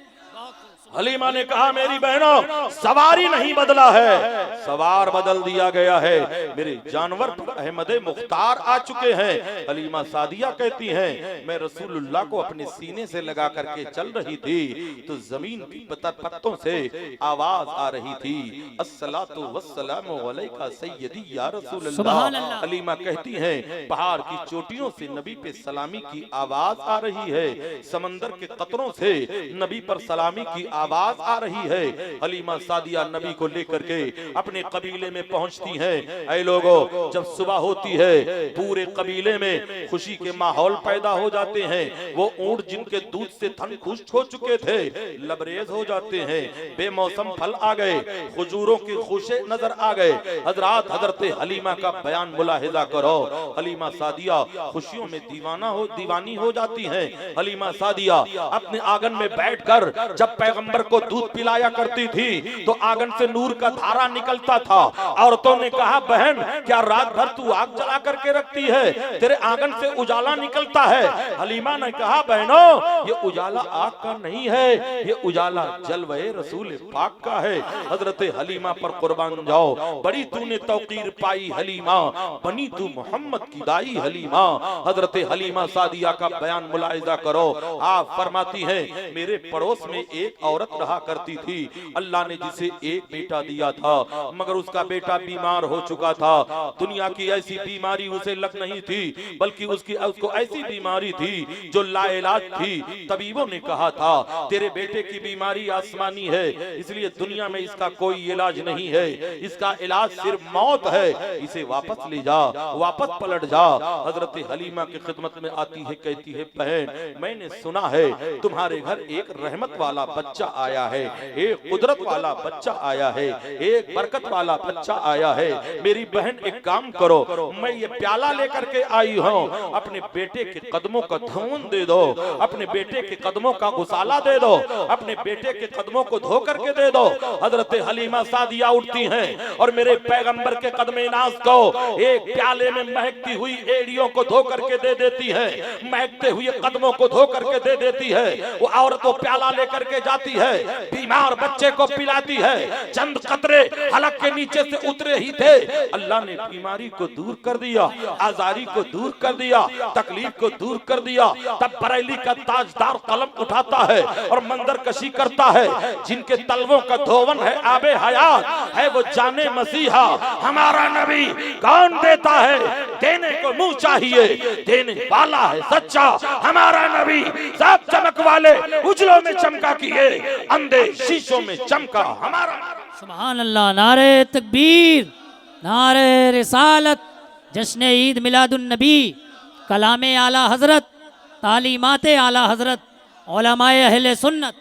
हलीमा ने कहा, मेरी बहनों सवारी नहीं बदला है, सवार बदल दिया गया है, मेरे जानवर पर अहमद मुख्तार आ चुके हैं। हलीमा सादिया कहती हैं, मैं रसूलुल्लाह को अपने सीने से लगा करके चल रही थी तो जमीन की पत्तों से आवाज आ रही थी, अस्सलातु वस्सलामु अलैका सय्यदी या रसूलल्लाह। हलीमा कहती हैं, पहाड़ की चोटियों से नबी पे सलामी की आवाज आ रही है, समंदर के कतरों से नबी पर सलामी की आवाज आ रही है। हलीमा सादिया नबी को लेकर के अपने कबीले में पहुंचती हैं। ऐ लोगों, जब सुबह होती है पूरे कबीले में खुशी के माहौल पैदा हो जाते हैं। वो ऊंट जिनके दूध से थन खुश हो चुके थे लबरेज हो जाते हैं, बेमौसम फल आ गए, खजूरों की खुशे नजर आ गए। हजरात हजरत हलीमा का बयान मुलाहिजा करो। हलीमा सादिया खुशियों में दीवानी हो जाती हैं। हलीमा सादिया अपने आंगन में बैठकर जब पैगंबर पैगंबर को दूध पिलाया करती थी तो आंगन से नूर का धारा निकलता था। औरतों ने कहा बहन क्या रात भर तू आग जला करके रखती है, तेरे आंगन से उजाला निकलता है। हलीमा ने कहा बहनों ये उजाला आग का नहीं है, ये उजाला जलवे रसूल पाक का है। हजरत हलीमा पर कुर्बान जाओ, बड़ी तूने तौकीर पाई हलीमा, बनी तू मोहम्मद की दाई हलीमा। हजरत हलीमा सादिया का बयान मुलाहिजा करो। आप फरमाती हैं मेरे पड़ोस में एक औरत रहा करती थी, अल्लाह ने जिसे एक बेटा दिया था मगर उसका बेटा बीमार हो चुका था। दुनिया की ऐसी बीमारी उसे लग नहीं थी बल्कि उसको ऐसी बीमारी थी जो लाइलाज थी। तबीबों ने कहा था तेरे बेटे की बीमारी आसमानी है, इसलिए दुनिया में इसका कोई इलाज नहीं है, इसका इलाज सिर्फ मौत है, इसे वापस ले जा, वापस पलट जा। हजरत हलीमा की खिदमत में आती है, कहती है बहन मैंने सुना है तुम्हारे घर एक रहमत वाला बच्चा आया है, एक कुदरत वाला बच्चा आया है, एक बरकत वाला बच्चा आया है। मेरी बहन एक काम करो, मैं ये प्याला लेकर के आई हूँ, अपने बेटे के कदमों का धोन दे दो, अपने बेटे के कदमों का गुसाला दे दो, अपने बेटे के कदमों को धो करके दे दो। हजरत हलीमा सादिया उठती हैं और मेरे पैगंबर के कदमे नाज को एक प्याले में महकती हुई एड़ियों को धो करके दे देती है, महकते हुए कदमों को धो करके दे देती है। वो औरत वो प्याला लेकर के जाती है, बीमार बच्चे को पिलाती है। चंद कतरे हलक के नीचे से उतरे ही थे, अल्लाह ने बीमारी को दूर कर दिया, आजारी को दूर कर दिया, तकलीफ को दूर कर दिया। तब बरेली का ताजदार कलम उठाता है और मंजर कशी करता है, जिनके तलवों का धोवन है आबे हयात है वो जाने मसीहा। हमारा नबी कौन देता है, देने को मुंह चाहिए, देने वाला है सच्चा। हमारा नबी सब चमक वाले उजलों में चमका किए, अंधे शीशों में चमका हमारा। सुभान अल्लाह। नारे तकबीर, नारे रिसालत, जश्न ईद मिलादुन नबी, कलामे आला हजरत, तालीमाते आला हजरत, उलमाए अहले सुन्नत।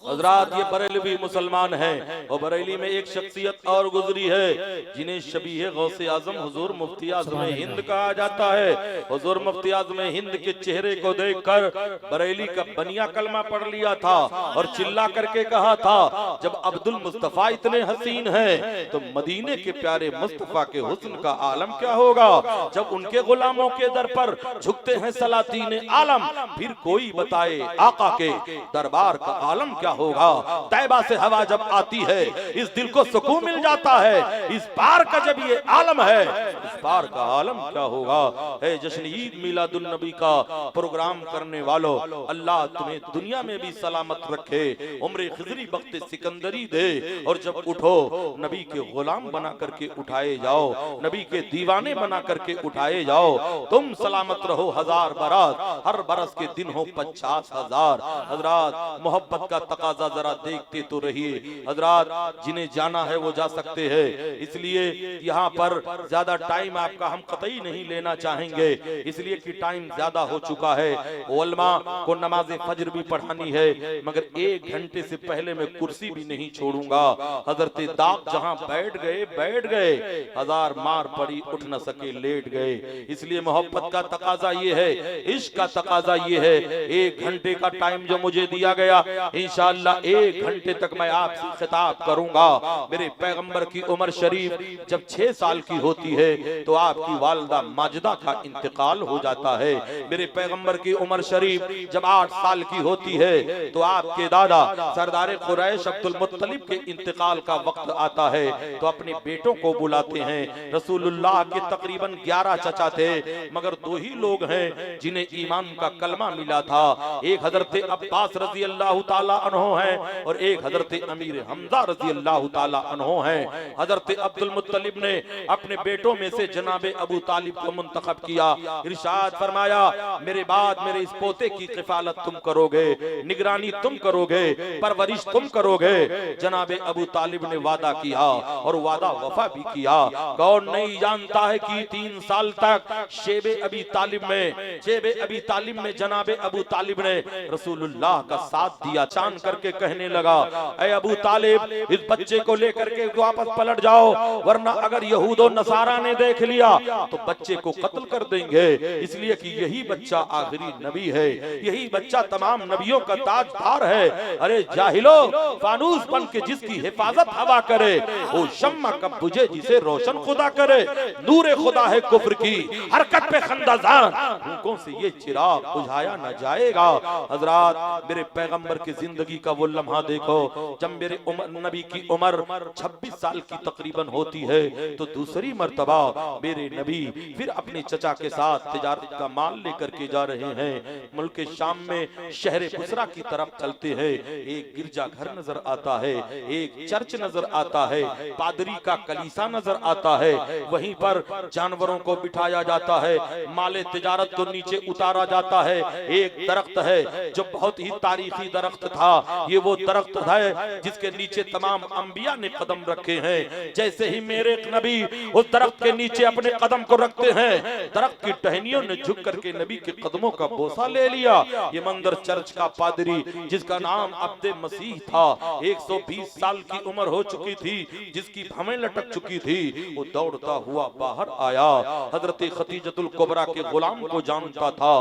हजरात ये बरेलवी मुसलमान हैं और बरेली में एक शख्सियत और गुजरी है जिन्हें शबीह गौसे आजम हुजूर मुफ्ती आज़म हिंद कहा जाता है। हुजूर मुफ्ती आज़म हिंद के चेहरे को देखकर बरेली का बनिया कलमा पढ़ लिया था और चिल्ला करके कहा था जब अब्दुल मुस्तफा इतने हसीन हैं तो मदीने के प्यारे मुस्तफा के हुस्न का आलम क्या होगा। जब उनके गुलामों के दर पर झुकते हैं सलातीन आलम, फिर कोई बताए आका के दरबार का आलम क्या होगा। तैबा से हवा जब आती है इस दिल को सुकून मिल जाता है, इस पार का जब ये आलम है इस पार का आलम क्या होगा। है जश्न ईद मिलादुन नबी का प्रोग्राम करने वालों, अल्लाह तुम्हें दुनिया में भी सलामत रखे, उम्र खिजरी बख्ते सिकंदरी दे और जब उठो नबी के गुलाम बना करके उठाए जाओ, नबी के दीवाने बना करके उठाए जाओ। तुम सलामत रहो हजार बरस, हर बरस के दिन हो 50,000। हजरात मोहब्बत का तकाजा जरा देखते तो रहिए। हजरात जिन्हें जाना है वो जा सकते हैं, इसलिए यहाँ पर ज्यादा टाइम आपका हम कतई नहीं लेना चाहेंगे, इसलिए कि टाइम ज्यादा हो चुका है। उलमा को नमाज फजर भी पढ़ानी है मगर 1 घंटे से पहले मैं कुर्सी भी नहीं छोड़ूंगा। हजरत दाग जहाँ बैठ गए, हजार मार पड़ी उठ न सके लेट गए। इसलिए मोहब्बत का तकाजा ये है, इश्क का तकाजा ये है। 1 घंटे का टाइम जो मुझे दिया गया इंशाअल्लाह 1 घंटे तक मैं आपसे खिताब करूंगा। मेरे पैगंबर की उम्र शरीफ जब 6 साल की होती है तो आपकी वालिदा माजिदा का इंतकाल हो जाता है। मेरे पैगंबर की उम्र शरीफ जब 8 साल की होती है तो आपके दादा सरदार कुरैश अब्दुल मुत्तलिब के इंतकाल का वक्त आता है तो अपने बेटों को बुलाते हैं। रसूलुल्लाह के तकरीबन 11 चचा थे मगर 2 ही लोग हैं जिन्हें ईमान का कलमा मिला था। एक हजरत अब्बास रजी अल्लाह ताला अन्हो हैं और एक हजरत अमीर हमजा रजी अल्लाह ताला अन्हो हैं। हजरत अब्दुल मुत्तलिब ने अपने बेटों में से जनाबे अबू तालिब को मुंतखब किया। इरशाद फरमाया मेरे बाद मेरे इस पोते की किफालत तुम करोगे, निगरानी तुम करोगे, परवरिश तुम करोगे। जनाबे अबू तालिब ने वादा किया और वादा वफा भी किया। कौन नहीं जानता है कि 3 साल तक शेबे अबी तालिब में जनाबे अबू तालिब ने रसूलुल्लाह का साथ दिया। चांद परेशान करके कहने लगा, ऐ अबू तालिब, इस बच्चे को लेकर के वापस पलट जाओ, वरना अगर यहूद और नसारा ने देख लिया तो बच्चे को कत्ल कर देंगे, इसलिए कि यही बच्चा आखिरी नबी है, यही बच्चा तमाम नबियों का ताजदार है। अरे जाहिलो, फानूस बन के जिसकी हिफाजत हवा करे, वो शम्मा कब बुझे जिसे रोशन खुदा करे। नूरे खुदा है कुफ्र की हरकत पे खंदाजान, भूखों से ये चिराग बुझाया न जाएगा। हजरात, मेरे पैगंबर की जिंदगी का वो लम्हा देखो, जब मेरे नबी की उम्र 26 साल की तकरीबन होती है तो दूसरी मर्तबा मेरे नबी फिर अपने चचा के साथ तिजारत का माल लेकर के जा रहे हैं। मुल्क शाम में शहर बुसरा की तरफ चलते हैं, एक गिरजा घर नजर आता है, एक चर्च नजर आता है, पादरी का कलीसा नजर आता है, वहीं पर जानवरों को बिठाया जाता है, माले तिजारत को नीचे उतारा जाता है। एक दरख्त है जो बहुत ही तारीखी दरख्त था, ये वो दरख्त है जिसके नीचे तमाम अंबिया ने कदम रखे हैं। जैसे ही मेरे नबी उस दरख्त के नीचे अपने कदम को रखते हैं, दरख्त की टहनियों ने झुक करके नबी के कदमों का बोसा ले लिया। ये मंदिर चर्च का पादरी जिसका नाम अब्दे मसीह था, 120 साल की उम्र हो चुकी थी, जिसकी भवें लटक चुकी थी, वो दौड़ता हुआ बाहर आया। हजरत खतीजतुल कुबरा के गुलाम को जानता था,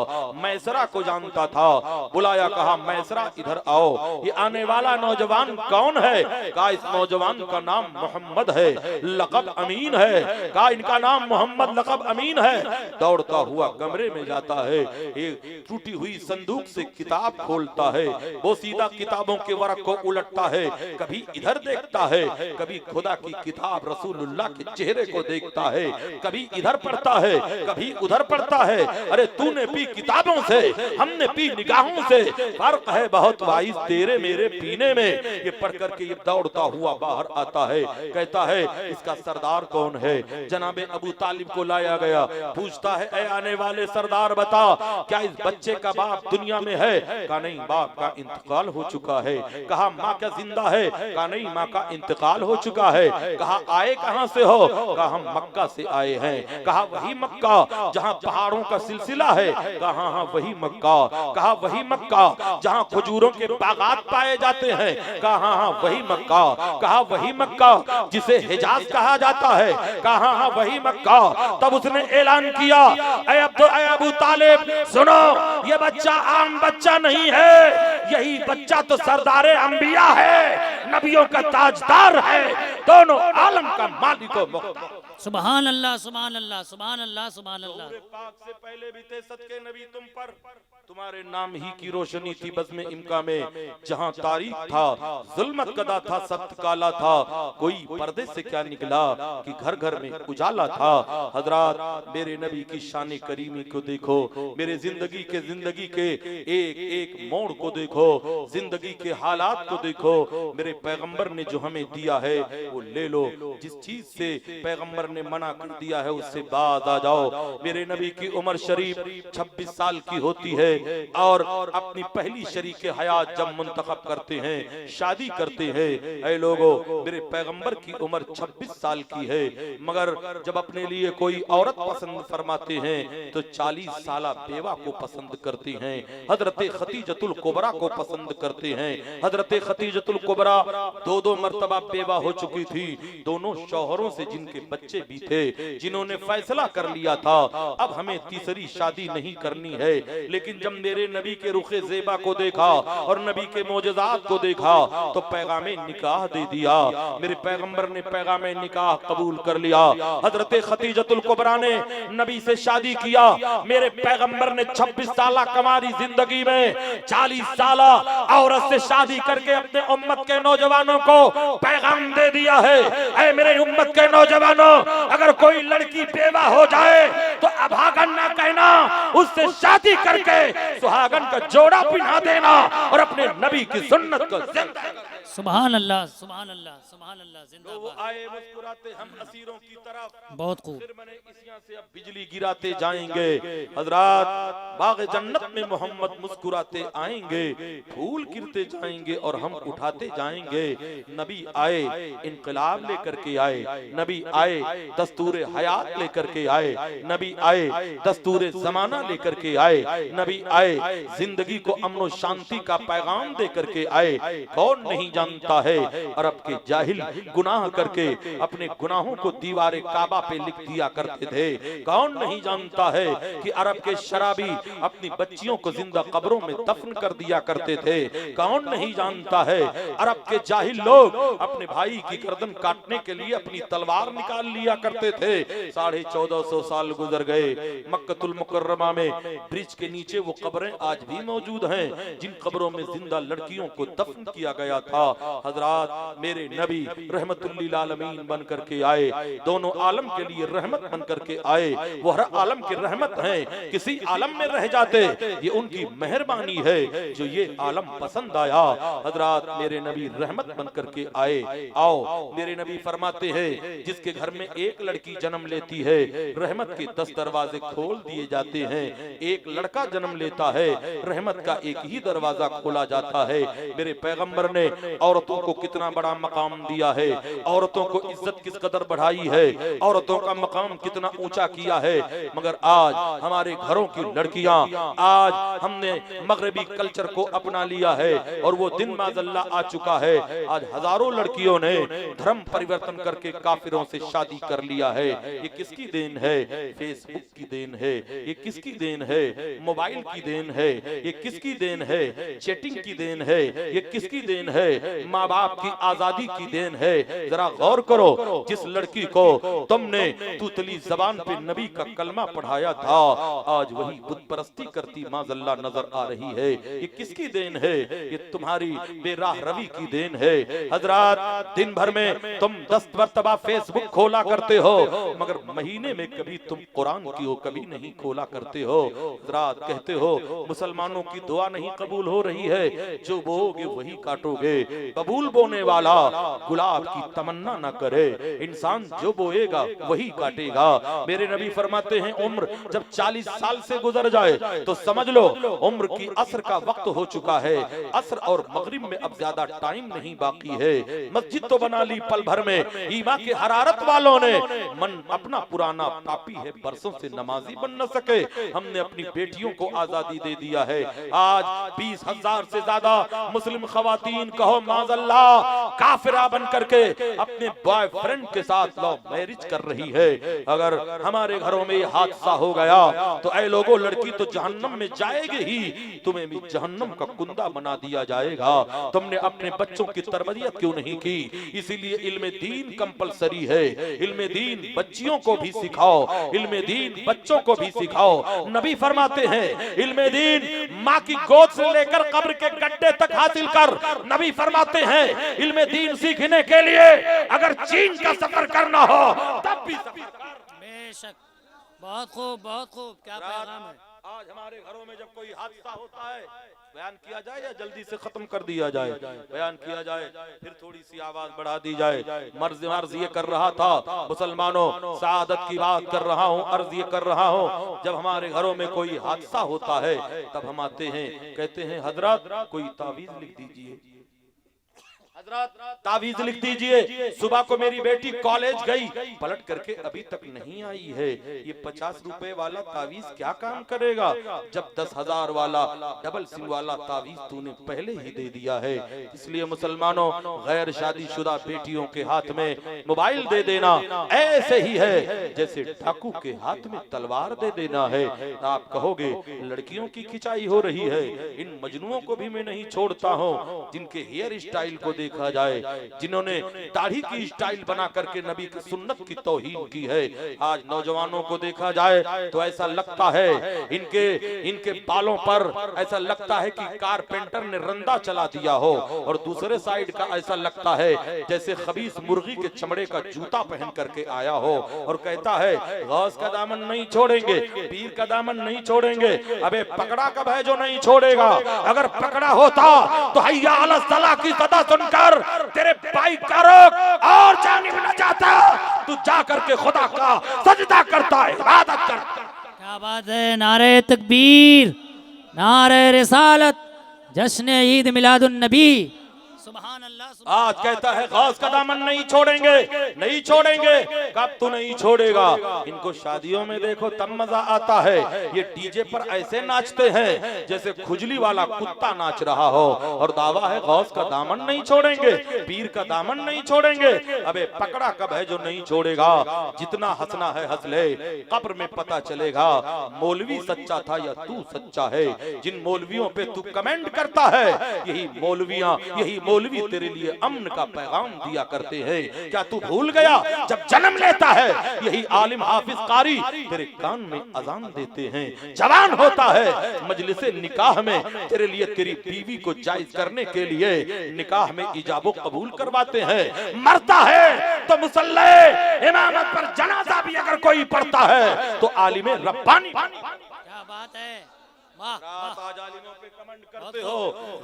मैसरा को जानता था, बुलाया, कहा मैसरा इधर आओ, ये आने वाला नौजवान कौन है? कहा इस नौजवान का नाम मोहम्मद है, लक़ब अमीन है। कहा इनका नाम मोहम्मद लक़ब अमीन है। दौड़ता हुआ कमरे में जाता है, एक टूटी हुई संदूक से किताब खोलता है, वो सीधा किताबों के वरक को उलटता है, कभी इधर देखता है, कभी खुदा की किताब रसूलुल्लाह के चेहरे को देखता है, कभी इधर पढ़ता है, कभी उधर पढ़ता है। अरे तूने पी किताबों से, हमने पी निगाहों से, फर्क है बहुत वाइस तेरे मेरे पीने में। ये पढ़ करके ये दौड़ता हुआ बाहर आता है, कहता है इसका सरदार कौन है? जनाबे अबू तालिब को लाया गया, पूछता है ऐ आने वाले सरदार बता, क्या इस बच्चे का बाप दुनिया में है? कहा नहीं, बाप का इंतकाल हो चुका है। कहा माँ क्या जिंदा है? कहा नहीं, माँ का इंतकाल हो चुका है। कहा आए कहाँ से हो? कहा हम मक्का से आए हैं। कहा वही मक्का जहाँ पहाड़ों का सिलसिला है? कहा हाँ वही मक्का। कहा वही मक्का जहाँ खजूरों के बागात पाए जाते हैं? कहा हाँ वही मक्का। कहा वही मक्का जिसे हिजाज कहा जाता है? कहा हाँ वही मक्का। तब उसने ऐलान किया, ऐ अबू तालिब सुनो, ये बच्चा आम बच्चा नहीं है, यही बच्चा तो सरदारे अंबिया है, नबियों का ताजदार है, दोनों आलम का मालिक व मुख्तार। सुभान अल्लाह, सुभान अल्लाह, सुभान अल्लाह, सुभान अल्लाह। पाक से पहले भी थे सदके नबी तुम पर, तुम्हारे नाम ही की रोशनी थी बज़्म इम्का में, जहाँ तारीख था जुल्मत कदा था, सख्त काला था, कोई पर्दे से क्या निकला कि घर घर में उजाला था। हजरात, मेरे नबी की शान करीमी को देखो, मेरे जिंदगी के एक एक मोड़ को देखो, जिंदगी के हालात को देखो। मेरे पैगंबर ने जो हमें दिया है वो ले लो, जिस चीज से पैगंबर ने मना कर दिया है उससे बाज आ जाओ। मेरे नबी की उम्र शरीफ 26 साल की होती है और अपनी पहली शरीक हयात जब मुंतखब करते हैं, शादी करते हैं, ऐ लोगों, मेरे पैगंबर की उम्र 26 साल की है, मगर जब अपने लिए कोई औरत पसंद फरमाते हैं तो 40 साला बेवा को पसंद करते हैं। हजरत खतीजतुल कुबरा को पसंद करते हैं। हजरत खतीजतुल कुबरा 2 मर्तबा बेवा हो चुकी थी, दोनों शौहरों से जिनके बच्चे भी थे, जिन्होंने फैसला कर लिया था अब हमें तीसरी शादी नहीं करनी है। लेकिन जब मेरे नबी के रुखे ज़ेबा को देखा और नबी के मोजज़ात को देखा तो पैगामे निकाह दे दिया। मेरे पैगंबर ने पैगामे निकाह कबूल कर लिया। हजरत खतीजतुल कुबरा ने नबी से शादी किया। मेरे पैगंबर ने 26 साल कमारी जिंदगी में 40 साल औरत से शादी करके अपने उम्मत के नौजवानों को पैगाम दे दिया है, ऐ मेरे उम्मत के नौजवानों, अगर कोई लड़की बेवा हो जाए तो अभागन ना कहना, उससे शादी करके सुहागन का जोड़ा पिन्हा देना और अपने नबी की सुन्नत को जिंदा करना। सुभान अल्लाह, सुभान अल्लाह, सुभान अल्लाह। जिंदाबाद। वो आए मुस्कुराते हम असीरों की तरफ, बहुत खूब। फिर मैंने इसियां से अब बिजली गिराते जाएंगे। हजरात, बाग जन्नत में मोहम्मद मुस्कुराते आएंगे, फूल गिरते जाएंगे और हम उठाते जाएंगे। नबी आए इनकलाब लेकर के आए, नबी आए दस्तूर हयात लेकर के आए, नबी नबी आए दस्तूर जमाना लेकर के आए, नबी आए जिंदगी को अमन शांति का पैगाम दे करके आए। कौन नहीं जानता है अरब के जाहिल गुनाह करके अपने गुनाहों को दीवारे काबा पे लिख दिया करते थे। कौन नहीं जानता है कि अरब के शराबी अपनी बच्चियों को जिंदा कब्रों में दफन कर दिया करते थे। कौन नहीं जानता है अरब के जाहिल लोग अपने भाई की गर्दन काटने के लिए अपनी तलवार निकाल लिया करते थे। 1450 साल गुजर गए, मक्कतुल मुकर्रमा में ब्रिज के नीचे वो कब्रें आज भी मौजूद हैं जिन कब्रों में जिंदा लड़कियों को दफन किया गया था। हजरात मेरे नबी रहमतुल लिल आलमीन बन करके आए, दोनों आलम के लिए रहमत बन करके आए। वो हर आलम की रहमत हैं, किसी आलम में रह जाते ये उनकी मेहरबानी है जो ये आलम पसंद आया। हजरात मेरे नबी रहमत बन करके आए। आओ मेरे नबी फरमाते हैं जिसके घर में एक लड़की जन्म लेती है रहमत के 10 दरवाजे खोल दिए जाते हैं। एक लड़का जन्म लेता है रहमत का एक ही दरवाजा खोला जाता है। मेरे पैगंबर ने औरतों को कितना बड़ा मकाम दिया है, औरतों को इज्जत किस कदर बढ़ाई है, औरतों का मकाम कितना ऊंचा किया है। मगर आज हमारे घरों की लड़कियां, आज हमने मगरबी कल्चर को अपना लिया है और वो दिन माज़ल्ला आ चुका है। आज हजारों लड़कियों ने धर्म परिवर्तन करके काफिरों से शादी कर लिया है। ये किसकी देन है? फेसबुक की देन है। ये किसकी देन है? मोबाइल की देन है। ये किसकी देन है? चैटिंग की देन है। ये किसकी देन है? माँ बाप की आजादी की देन है। जरा गौर करो, जिस लड़की को तुमने तूतली जबान पे नबी का कलमा पढ़ाया था आज वही बुत परस्ती करती माज़ल्ला नजर आ रही है। ये किसकी देन है? ये तुम्हारी बेराह रवि की देन है। हजरात दिन भर में तुम 10 मरतबा फेसबुक खोला करते हो मगर महीने में कभी तुम कुरान की हो कभी नहीं खोला करते हो। हजरात कहते हो मुसलमानों की दुआ नहीं कबूल हो रही है, जो बोओगे वही काटोगे। कबूल बोने वाला गुलाब की तमन्ना न करे, इंसान जो बोएगा वही काटेगा। मेरे नबी फरमाते हैं उम्र जब 40 साल से गुजर जाए तो समझ लो उम्र की असर का वक्त हो चुका है। असर और मगरिब में अब ज्यादा टाइम नहीं बाकी है। मस्जिद तो बना ली पल भर में, ईमा के हरारत वालों ने मन अपना पुराना पापी है, बरसों से नमाजी बन न सके। हमने अपनी बेटियों को आजादी दे दिया है। आज 20,000 से ज्यादा मुस्लिम खवातीन कहो माज़ल्ला काफिरा बन करके अपने बॉयफ्रेंड के साथ लव मैरिज कर रही है। अगर हमारे घरों में यह हादसा हो गया तो ऐ लोगों लड़की तो जहन्नम में जाएगी ही, तुम्हें भी जहन्नम का कुंदा बना दिया जाएगा। तुमने अपने बच्चों की तरबियत क्यों नहीं की? इसीलिए इल्मे दीन कंपलसरी है। इल्मे दीन बच्चियों को भी सिखाओ, इल्मे दीन बच्चों को भी सिखाओ। नबी फरमाते हैं इल्मे दीन माँ की गोद से लेकर कब्र के गड्ढे तक हासिल कर। नबी फरमाते हैं इल्मे दीन सीखने के लिए अगर चीन का सफर करना हो तब भी बेशक। बहुत खूब, बहुत खूब। क्या पैगाम है? आज हमारे घरों में जब कोई हादसा होता है बयान किया जाए या जल्दी से खत्म कर दिया जाए? बयान किया जाए, फिर थोड़ी सी आवाज बढ़ा दी जाए। अर्ज ये कर रहा था मुसलमानों, सआदत की बात कर रहा हूँ, अर्ज ये कर रहा हूँ जब हमारे घरों में कोई हादसा होता है तब हम आते हैं, कहते हैं हजरत कोई तावीज लिख दीजिए, हजरत तावीज लिख दीजिए। सुबह को मेरी बेटी कॉलेज गई, पलट करके अभी तक नहीं आई है। ये 50 रुपए वाला तावीज क्या काम करेगा जब 10,000 वाला डबल सिंह वाला तावीज तूने पहले ही दे दिया है। इसलिए मुसलमानों गैर शादीशुदा बेटियों के हाथ में मोबाइल दे देना ऐसे ही है जैसे डाकू के हाथ में तलवार दे देना है। आप कहोगे लड़कियों की खिंचाई हो रही है। इन मजनुओं को भी मैं नहीं छोड़ता हूँ जिनके हेयर स्टाइल को देखा जाए, जिन्होंने दाढ़ी की स्टाइल बना करके नबी की सुन्नत की तौहीन की है। आज नौजवानों को देखा जाए तो ऐसा लगता है इनके बालों पर ऐसा लगता है कि कारपेंटर ने रंदा चला दिया हो, और दूसरे साइड का ऐसा लगता है जैसे खबीस मुर्गी के चमड़े का जूता पहन करके आया हो और कहता है गौस का दामन नहीं छोड़ेंगे, पीर का दामन नहीं छोड़ेंगे। अबे पकड़ा कब है जो नहीं छोड़ेगा? अगर पकड़ा होता तो हैया अला सलाह की सदा सुनकर तेरे भाई का रोक और जानिब न जाता, तू जा करके खुदा का सजदा करता है, इबादत करता। क्या बात है! नारे तकबीर, नारे रिसालत, जश्न ईद मिलादुन नबी। सुभान अल्लाह। आज कहता है गौस का दामन नहीं छोड़ेंगे, नहीं छोड़ेंगे। कब तू नहीं छोड़ेगा? इनको शादियों में देखो तब मजा आता है, ये डीजे पर ऐसे नाचते हैं जैसे खुजली वाला कुत्ता नाच रहा हो, और दावा है गौस का दामन नहीं छोड़ेंगे, पीर का दामन नहीं छोड़ेंगे। अबे पकड़ा कब है जो नहीं छोड़ेगा? जितना हंसना है हंस ले, कब्र में पता चलेगा मौलवी सच्चा था या तू सच्चा है। जिन मौलवियों पे तू कमेंट करता है, यही मौलवियां, यही मौलवी तेरे लिए अमन का पैगाम दिया करते हैं। क्या तू भूल गया जब जन्म लेता है यही आलिम हाफिज कारी तेरे कान में अजान देते हैं। जवान होता है मजलिसे निकाह में तेरे लिए तेरी बीवी को जायज करने के लिए निकाह में इजाबो कबूल करवाते हैं। मरता है तो मुसल्ले इमामत पर जनाजा भी अगर कोई पढ़ता है तो आलिमे रब्बानी। क्या बात है, वाह वाह। आज आलिमों पे कमेंट करते हो,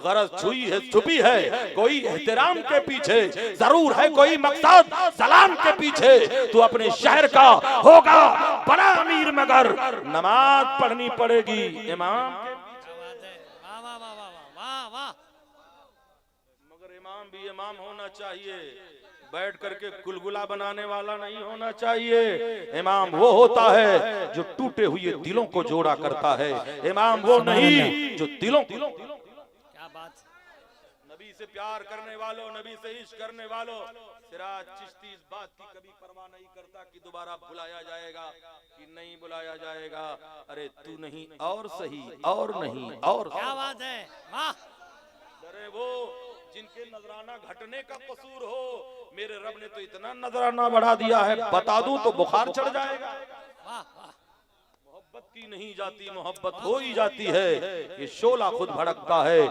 गरज छुई है छुपी है कोई एहतराम के पीछे, जरूर है कोई मकसद सलाम के पीछे। तू अपने शहर का होगा बड़ा अमीर मगर नमाज पढ़नी पड़ेगी इमाम। क्या बात है, वाह वाह वाह वाह वाह वाह। मगर इमाम भी इमाम होना चाहिए, बैठ करके गुलगुला बनाने वाला नहीं होना चाहिए। इमाम वो होता है जो टूटे हुए दिलों को जोड़ा करता है। इमाम वो नहीं जो दिलों क्या बात, नबी से प्यार करने वालों, नबी से इश्क करने वालों। सिराज चिश्ती इस बात की कभी परवाह नहीं करता कि दोबारा बुलाया जाएगा कि नहीं बुलाया जाएगा। अरे तू नहीं और सही, और नहीं और क्या बात है, वाह। अरे वो जिनके नजराना घटने का कसूर हो, मेरे रब ने तो इतना नजराना बढ़ा दिया है, बता दूं तो बुखार चढ़ जाएगा। वाह वाह। मोहब्बत की नहीं जाती, मोहब्बत हो ही जाती है। ये शोला खुद भड़कता है,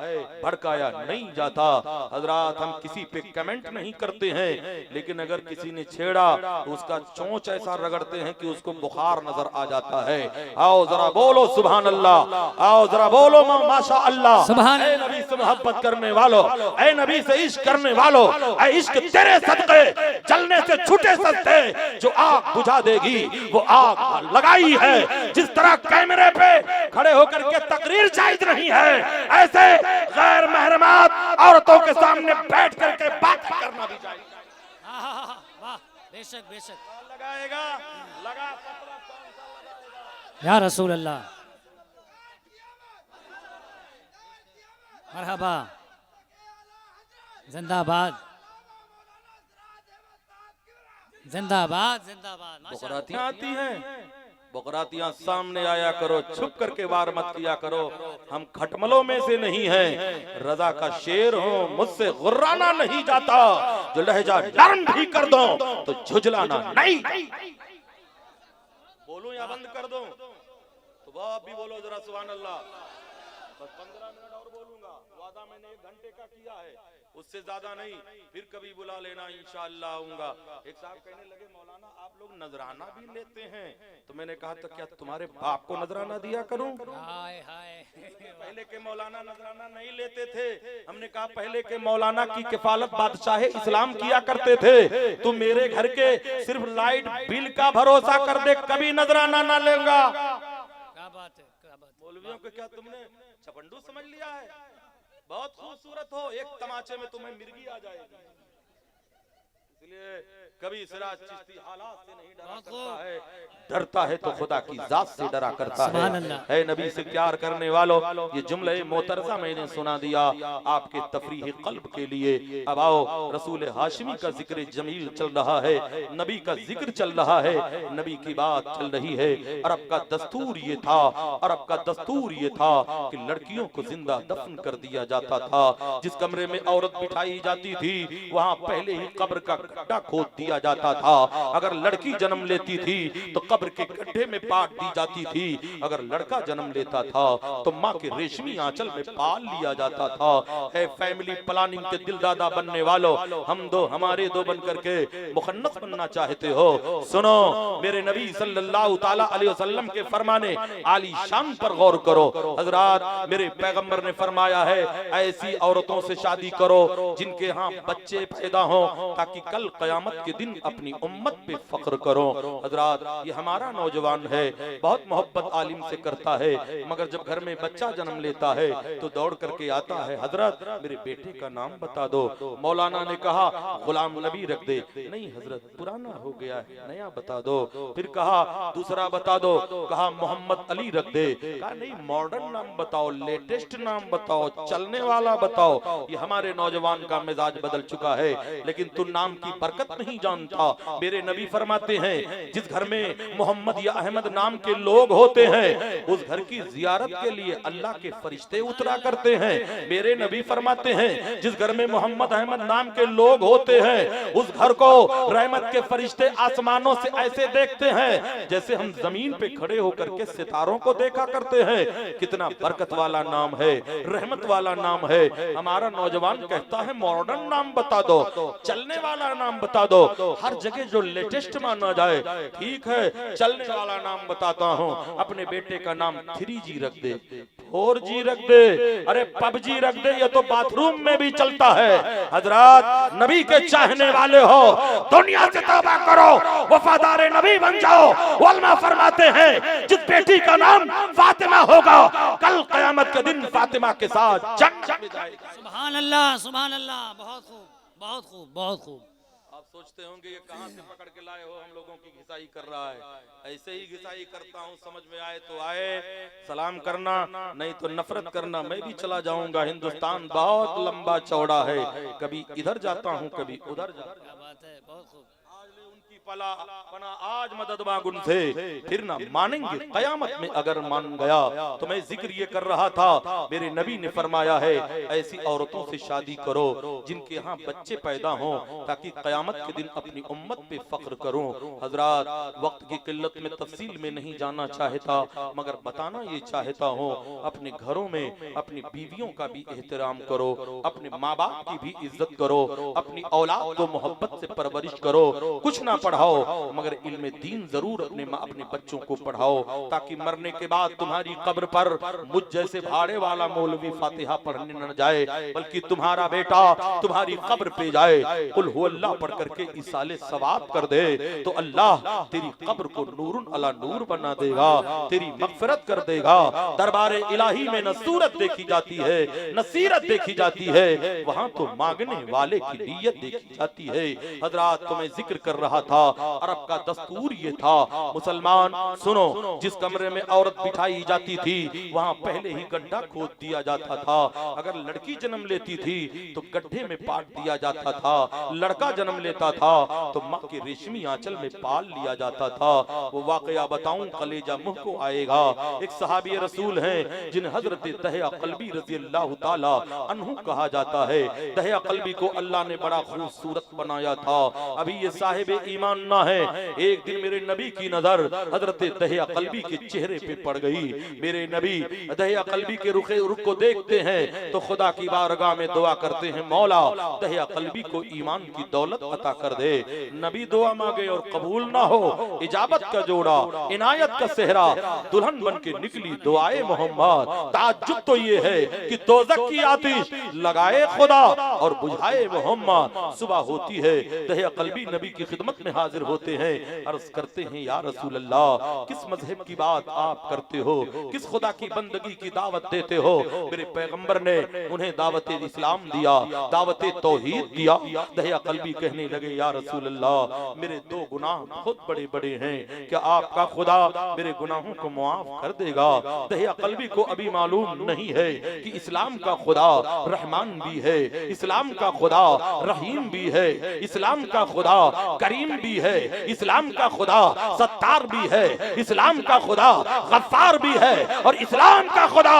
भड़काया नहीं जाता। हजरात हम किसी पे कमेंट नहीं करते हैं, लेकिन अगर किसी ने छेड़ा तो उसका चोंच ऐसा रगड़ते हैं कि उसको बुखार नजर आ जाता है। आओ जरा बोलो सुभान अल्लाह, आओ जरा बोलो माशा अल्लाह। सुभान ऐ नबी से मोहब्बत करने वालों, ऐ नबी से इश्क करने वालों, ऐ इश्क तेरे सदके जलने से छूटे सस्ते। जो आग बुझा देगी वो आग लगाई है। जिस तरह कैमरे पे खड़े होकर के तकरीर जायज नहीं है, ऐसे गैर महरमात औरतों के सामने बैठ करके बात करना भी जायज। वाह, बेशक बेशक। लगाएगा लगा या रसूल अल्लाह, मरहबा, जिंदाबाद जिंदाबाद जिंदाबाद। बकरातियां आती हैं, बकरातियां सामने आया करो, छुप करके वार मत किया करो। हम खटमलों में से नहीं हैं, रजा का शेर हो, मुझसे गुर्राना नहीं जाता। जो लहजा नरम भी कर दो तो झुझलाना नहीं। बोलो या बंद कर दो तो आप भी बोलो जरा सुभान अल्लाह। बस 15 मिनट और बोलूंगा, वादा मैंने 1 घंटे का किया है, उससे ज्यादा नहीं। फिर कभी बुला लेना इंशाअल्लाह आऊंगा। एक साहब कहने लगे मौलाना आप लोग नजराना भी लेते हैं, तो मैंने कहा तो क्या तुम्हारे बाप को नजराना दिया करूं? हाय हाय। पहले के मौलाना नजराना नहीं लेते थे। हमने कहा पहले के मौलाना की किफालत बादशाह इस्लाम किया करते थे। तू मेरे घर के सिर्फ लाइट बिल का भरोसा कर दे, कभी नजराना ना लेगा। क्या बात है, क्या बात। मौलवियों को क्या तुमने चपंडू समझ लिया है? बहुत खूबसूरत हो, एक तमाचे में तुम्हें मिर्गी आ जाएगी। इसलिए कभी सिराज चिश्ती हालात से नहीं डरा करता है, डरता है तो खुदा की जात से डरा करता है। नबी से प्यार करने वालों, ये जुमले मोतरजा मैंने सुना दिया आपके तफरीह कल्ब के लिए। अब आओ, रसूल हाशिमी का जिक्र जमील चल रहा है, नबी का जिक्र चल रहा है, नबी की बात चल रही है। अरब का दस्तूर ये था, अरब का दस्तूर ये था कि लड़कियों को जिंदा दफन कर दिया जाता था। जिस कमरे में औरत बिठाई जाती थी वहां पहले ही कब्र का गड्ढा खोद दिया जाता था। अगर लड़की जन्म लेती थी तो कब्र के गड्ढे में पाट दी जाती थी। अगर लड़का जन्म लेता था तो माँ के रेशमी आंचल में पाल लिया जाता था। है फैमिली प्लानिंग के दिलदादा बनने वालों, हम दो हमारे दो बन करके मुखन्नस बनना चाहते हो, सुनो मेरे नबी सल्लल्लाहु ताला अलैहि वसल्लम के फरमाने आली शान पर गौर करो। हजरात, मेरे पैगंबर ने फरमाया है ऐसी औरतों से शादी करो जिनके यहाँ बच्चे पैदा हों, ताकि कल क़यामत के दिन अपनी उम्मत पे फख्र करो। हजरात, ये हमारा नौजवान है, बहुत मोहब्बत आलिम से करता है, मगर जब घर में बच्चा जन्म लेता है तो दौड़ करके आता है, हजरत मेरे बेटे का नाम बता दो। मौलाना ने कहा गुलाम नबी रख दे। नहीं हजरत, पुराना हो गया है, नया बता दो। फिर कहा दूसरा बता दो, कहा मोहम्मद अली रख दे। कहा नहीं, मॉडर्न नाम बताओ, लेटेस्ट नाम बताओ, चलने वाला बताओ। ये हमारे नौजवान का मिजाज बदल चुका है, लेकिन तू नाम की बरकत नहीं जानता। मेरे नबी फरमाते हैं जिस घर में मोहम्मद या अहमद नाम के लोग होते हैं उस घर की जियारत के लिए अल्लाह के फरिश्ते उतरा करते हैं। मेरे नबी फरमाते हैं जिस घर में मोहम्मद अहमद नाम के लोग होते हैं उस घर को रहमत के फरिश्ते आसमानों से ऐसे देखते हैं जैसे हम जमीन पे खड़े होकर के सितारों को देखा करते हैं। कितना बरकत वाला नाम है, रहमत वाला नाम है। हमारा नौजवान कहता है मॉडर्न नाम बता दो, चलने वाला नाम बता दो। हर जगह जो लेटेस्ट माना जाए, ठीक है, चलने वाला नाम बताता हूँ। अपने बेटे का नाम 3G रख दे, 4G रख दे, अरे PUBG रख दे, ये तो बाथरूम में भी चलता है। हजरात, नबी के चाहने वाले हो, दुनिया से तौबा करो, वफादार नबी बन जाओ। उलमा फरमाते हैं जिस बेटी का नाम फातिमा होगा कल क़यामत के दिन फातिमा के साथ जन्नत में जाएगा। सुभान अल्लाह, सुभान अल्लाह। बहुत खूब, बहुत खूब, बहुत खूब। आप सोचते होंगे ये कहां से पकड़ के लाए हो, हम लोगों की घिसाई कर रहा है। ऐसे ही घिसाई करता हूं, समझ में आए तो आए, सलाम करना, नहीं तो नफरत करना। मैं भी चला जाऊंगा, हिंदुस्तान बहुत लंबा चौड़ा है, कभी इधर जाता हूं, कभी उधर जाता हूं। क्या बात है, बहुत खूब। पला बना आज मदद मांग उनसे, फिर ना मानेंगे कयामत में अगर मान गया। तो मैं जिक्र ये कर रहा था, मेरे नबी ने फरमाया है ऐसी औरतों से शादी करो जिनके यहाँ बच्चे पैदा हों, ताकि कयामत के दिन अपनी उम्मत पे फख्र करूं। हजरात, वक्त की किल्लत में तफसील में नहीं जाना चाहता, मगर बताना ये चाहता हूँ, अपने घरों में अपनी बीवियों का भी एहतराम करो, अपने माँ बाप की भी इज्जत करो, अपनी औलाद को मोहब्बत से परवरिश करो। कुछ ना पढ़ाओ मगर इल्म दीन जरूर अपने बच्चों को पढ़ाओ, ताकि मरने के बाद तुम्हारी कब्र पर मुझ जैसे भाड़े वाला मौलवी फातिहा पढ़ने न जाए, बल्कि तुम्हारा बेटा तुम्हारी कब्र पे जाए कुल हु अल्लाह पढ़ करके इसाले सवाब कर दे, तो अल्लाह तेरी कब्र को नूरुन अला नूर बना देगा, तेरी मगफिरत कर देगा। दरबारे इलाही में न सूरत देखी जाती है न सीरत देखी जाती है, वहाँ तो मांगने वाले की नीयत देखी जाती है। हजरात, तो मैं जिक्र कर रहा था, अरब का दस्तूर ये था, मुसलमान सुनो, जिस कमरे में औरत बिठाई जाती थी वहाँ पहले ही गड्ढा खोद दिया जाता था। अगर लड़की जन्म लेती थी तो गड्ढे में पाट दिया जाता था, लड़का जन्म लेता था तो माँ के रेशमी आंचल में पाल लिया जाता था। वो वाकया बताऊं, कलेजा मुंह को आएगा। एक सहाबी रसूल हैं जिन्हें हजरत दहिया कल्बी रज़ी अल्लाह ताला अन्हु कहा जाता है। दहिया कल्बी को अल्लाह ने बड़ा खूबसूरत बनाया था। अभी ये साहिब ईमान ना है, एक दिन मेरे नबी की नजर हजरत दहिया कल्बी के चेहरे पे पड़ गई। मेरे नबी दहिया कल्बी के रुख को देखते हैं तो खुदा की बारगाह में दुआ करते हैं, मौला दहिया कल्बी को ईमान की दौलत अता कर दे। नबी दुआ मांगे और कबूल ना हो, इजाबत का जोड़ा, इनायत का सेहरा, दुल्हन बन के निकली दुआए मोहम्मद। ताज्जुब तो ये है कि दोज़ख की आतिश लगाए खुदा और बुझाए मोहम्मद। सुबह होती है, दहिया कल्बी नबी की खिदमत में हाजिर होते हैं, अर्ज करते हैं या रसूल अल्लाह, किस मजहब की बात आप करते हो, किस खुदा की बंदगी की दावत देते हो। मेरे पैगंबर ने उन्हें दावत इस्लाम दिया, दावत तौहीद दिया। दहिया कल्बी कहने लगे या रसूल अल्लाह, मेरे दो गुनाह बहुत बड़े बड़े हैं, क्या आपका खुदा मेरे गुनाहों को मुआफ कर देगा। दहिया कल्बी को अभी मालूम नहीं है कि इस्लाम का खुदा रहमान भी है, इस्लाम का खुदा रहीम भी है, इस्लाम का खुदा करीम भी है, इस्लाम का खुदा सत्तार भी है, इस्लाम का खुदा गफ्फार भी है और इस्लाम का खुदा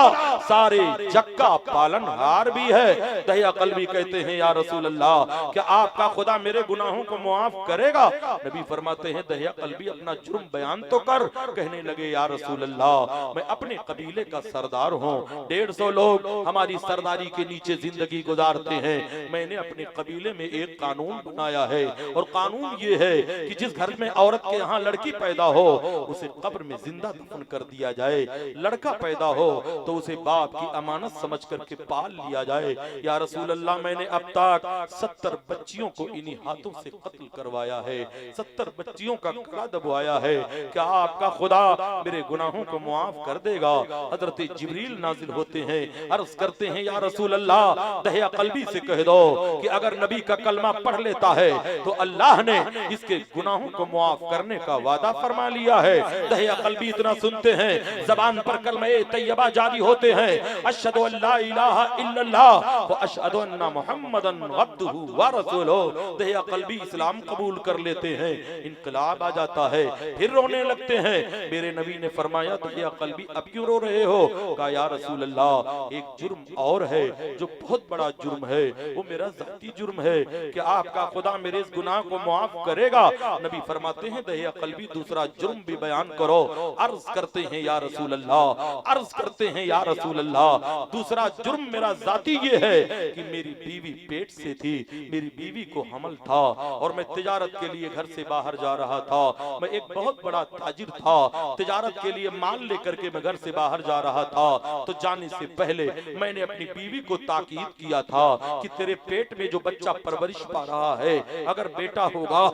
सारे जग का पालनहार भी है। दहिया कल्बी कहते हैं या रसूल अल्लाह, क्या आपका खुदा मेरे गुनाहों को मुआफ करेगा। नबी फरमाते हैं दहिया कल्बी अपना जुर्म बयान तो कर। कहने लगे या रसूल अल्लाह, मैं अपने कबीले का सरदार हूँ, 150 लोग हमारी सरदारी के नीचे जिंदगी गुजारते हैं। मैंने अपने कबीले में एक कानून बनाया है और कानून ये है कि जिस घर में औरत के यहाँ लड़की पैदा हो उसे कब्र में जिंदा दफन कर दिया जाए, लड़का पैदा हो तो उसे बाप की अमानत समझ करके पाल लिया जाए। या रसूल अल्लाह, मैंने अब तक 70 बच्चियों को इन्हीं हाथों से कत्ल करवाया है, 70 बच्चियों का गला दबवाया है। क्या आपका खुदा मेरे गुनाहों को मुआफ कर देगा? हजरत जिब्रील नाजिल होते हैं, अर्ज करते हैं या रसूल अल्लाह, दहिया कल्बी से कह दो कि अगर नबी का कलमा पढ़ लेता है तो अल्लाह ने इसके गुनाहों को मुआफ करने का वादा फरमा लिया है। दहिया कल्बी इतना सुनते हैं, जबान पर कलमा तैयबा जारी होते हैं, अशहदु अल्ला इलाहा इल्लल्लाह व अशहदु अन्ना मुहम्मदन अब्दुहु व रसूलुहु। दहिया कल्बी इस्लाम कबूल कर लेते हैं, इनकलाब आ जाता है, फिर रोने लगते हैं। मेरे नबी ने फरमाया दहिया कल्बी अब क्यों रो रहे हो? कहा या रसूल अल्लाह, एक जुर्म और है जो बहुत बड़ा जुर्म है, वो मेरा जाती जुर्म है। कि आपका खुदा मेरे इस गुनाह को मुआफ करेगा? नबी फरमाते हैं दहिया कल्बी दूसरा जुर्म भी बयान करो। अर्ज करते हैं या रसूल अल्लाह, अर्ज करते हैं या रसूल अल्लाह, दूसरा जुर्म मेरा जाती ये है कि मेरी बीवी पेट से थी, मेरी बीवी को हमल था और मैं तिजारत के लिए घर से बाहर जा रहा था। मैं एक बहुत बड़ा ताजिर था, तिजारत के लिए माल लेकर के मैं घर से बाहर जा रहा था। तो जाने से पहले मैंने अपनी बीवी को ताकीद किया था कि तेरे पेट में जो बच्चा परवरिश पा रहा है, अगर बेटा होगा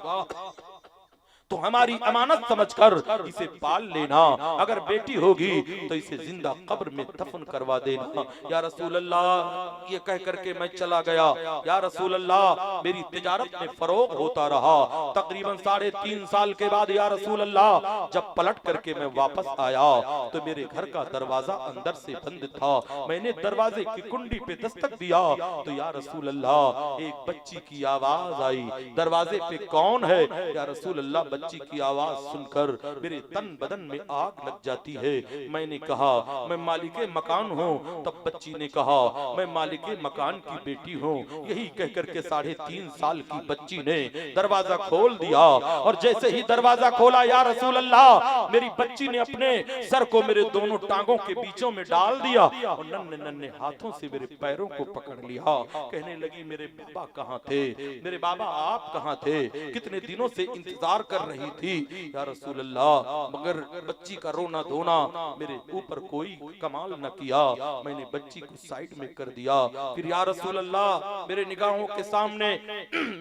तो हमारी अमानत समझकर इसे पाल लेना, अगर बेटी होगी तो इसे जिंदा कब्र में दफन करवा देना। या रसूल अल्लाह, ये कह करके मैं चला गया। या रसूल अल्लाह, मेरी तिजारत में फरोग होता रहा। तकरीबन 3.5 साल के बाद या रसूल अल्लाह, जब पलट करके मैं वापस आया तो मेरे घर का दरवाजा अंदर से बंद था। मैंने दरवाजे की कुंडी पे दस्तक दिया तो या रसूल अल्लाह, एक बच्ची की आवाज आई। दरवाजे पे कौन है? या रसूल अल्लाह, बच्ची की आवाज सुनकर मेरे तन बदन में आग लग जाती है। मैंने कहा मैं मालिके मकान हूँ। तब बच्ची ने कहा मैं मालिके मकान की बेटी हूँ। यही कहकर के 3.5 साल की बच्ची ने दरवाजा खोल दिया और जैसे ही दरवाजा खोला या रसूल अल्लाह, मेरी बच्ची ने अपने सर को मेरे दोनों टांगों के बीचों में डाल दिया और नन्हे नन्हे हाथों से मेरे पैरों को पकड़ लिया। कहने लगी मेरे बाबा कहाँ थे? मेरे बाबा आप कहाँ थे? कितने दिनों से इंतजार कर रही थी या रसूल अल्लाह, मगर बच्ची का रोना धोना मेरे ऊपर कोई कमाल न किया। मैंने बच्ची को साइड में कर दिया। फिर या रसूल अल्लाह, मेरे निगाहों के सामने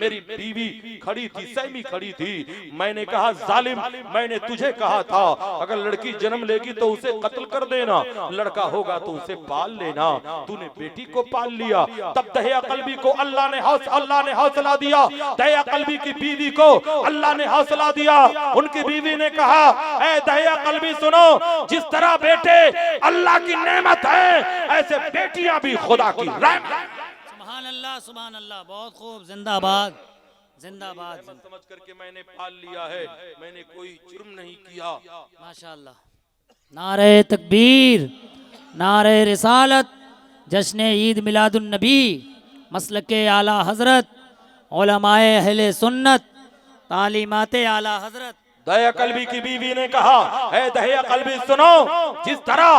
मेरी बीवी खड़ी थी, सहमी खड़ी थी। मैंने कहा जालिम, मैंने तुझे कहा था अगर लड़की जन्म लेगी तो उसे कत्ल कर देना, लड़का होगा तो उसे पाल लेना। तूने बेटी को पाल लिया। तब दहिया कल्बी को अल्लाह ने हौसला दिया। दहिया कल्बी की बीवी को अल्लाह ने हौसला दिया। उनकी बीवी ने कहा ऐ दहिया कल्बी सुनो, जिस तरह बेटे अल्लाह की नेमत है, ऐसे बेटियां भी खुदा की रहमत। सुभान अल्लाह, सुभान अल्लाह, बहुत खूब, जिंदाबाद जिंदाबाद। समझ करके मैंने पाल लिया है, मैंने कोई जुर्म नहीं किया। माशाअल्लाह। नारे तकबीर, नारे रिसालत, जश्न ईद मिलादुन नबी, मसलके आला हजरत, उलमाए अहले सुन्नत, तालीमाते आला हजरत। दहिया कल्बी की बीवी ने कहा है दहिया कल्बी सुनो, जिस तरह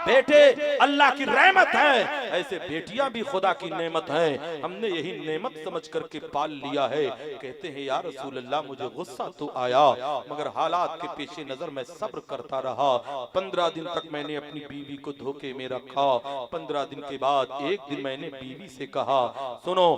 बेटे अल्लाह की रहमत है, ऐसे बेटियां भी खुदा की नेमत हैं। हमने यही नेमत समझ करके पाल लिया है। कहते हैं या रसूल अल्लाह, मुझे गुस्सा तो आया मगर हालात के पेशे नजर मैं सब्र करता रहा। 15 दिन तक मैंने अपनी बीवी को धोखे में रखा। 15 दिन के बाद एक दिन मैंने बीवी से कहा सुनो,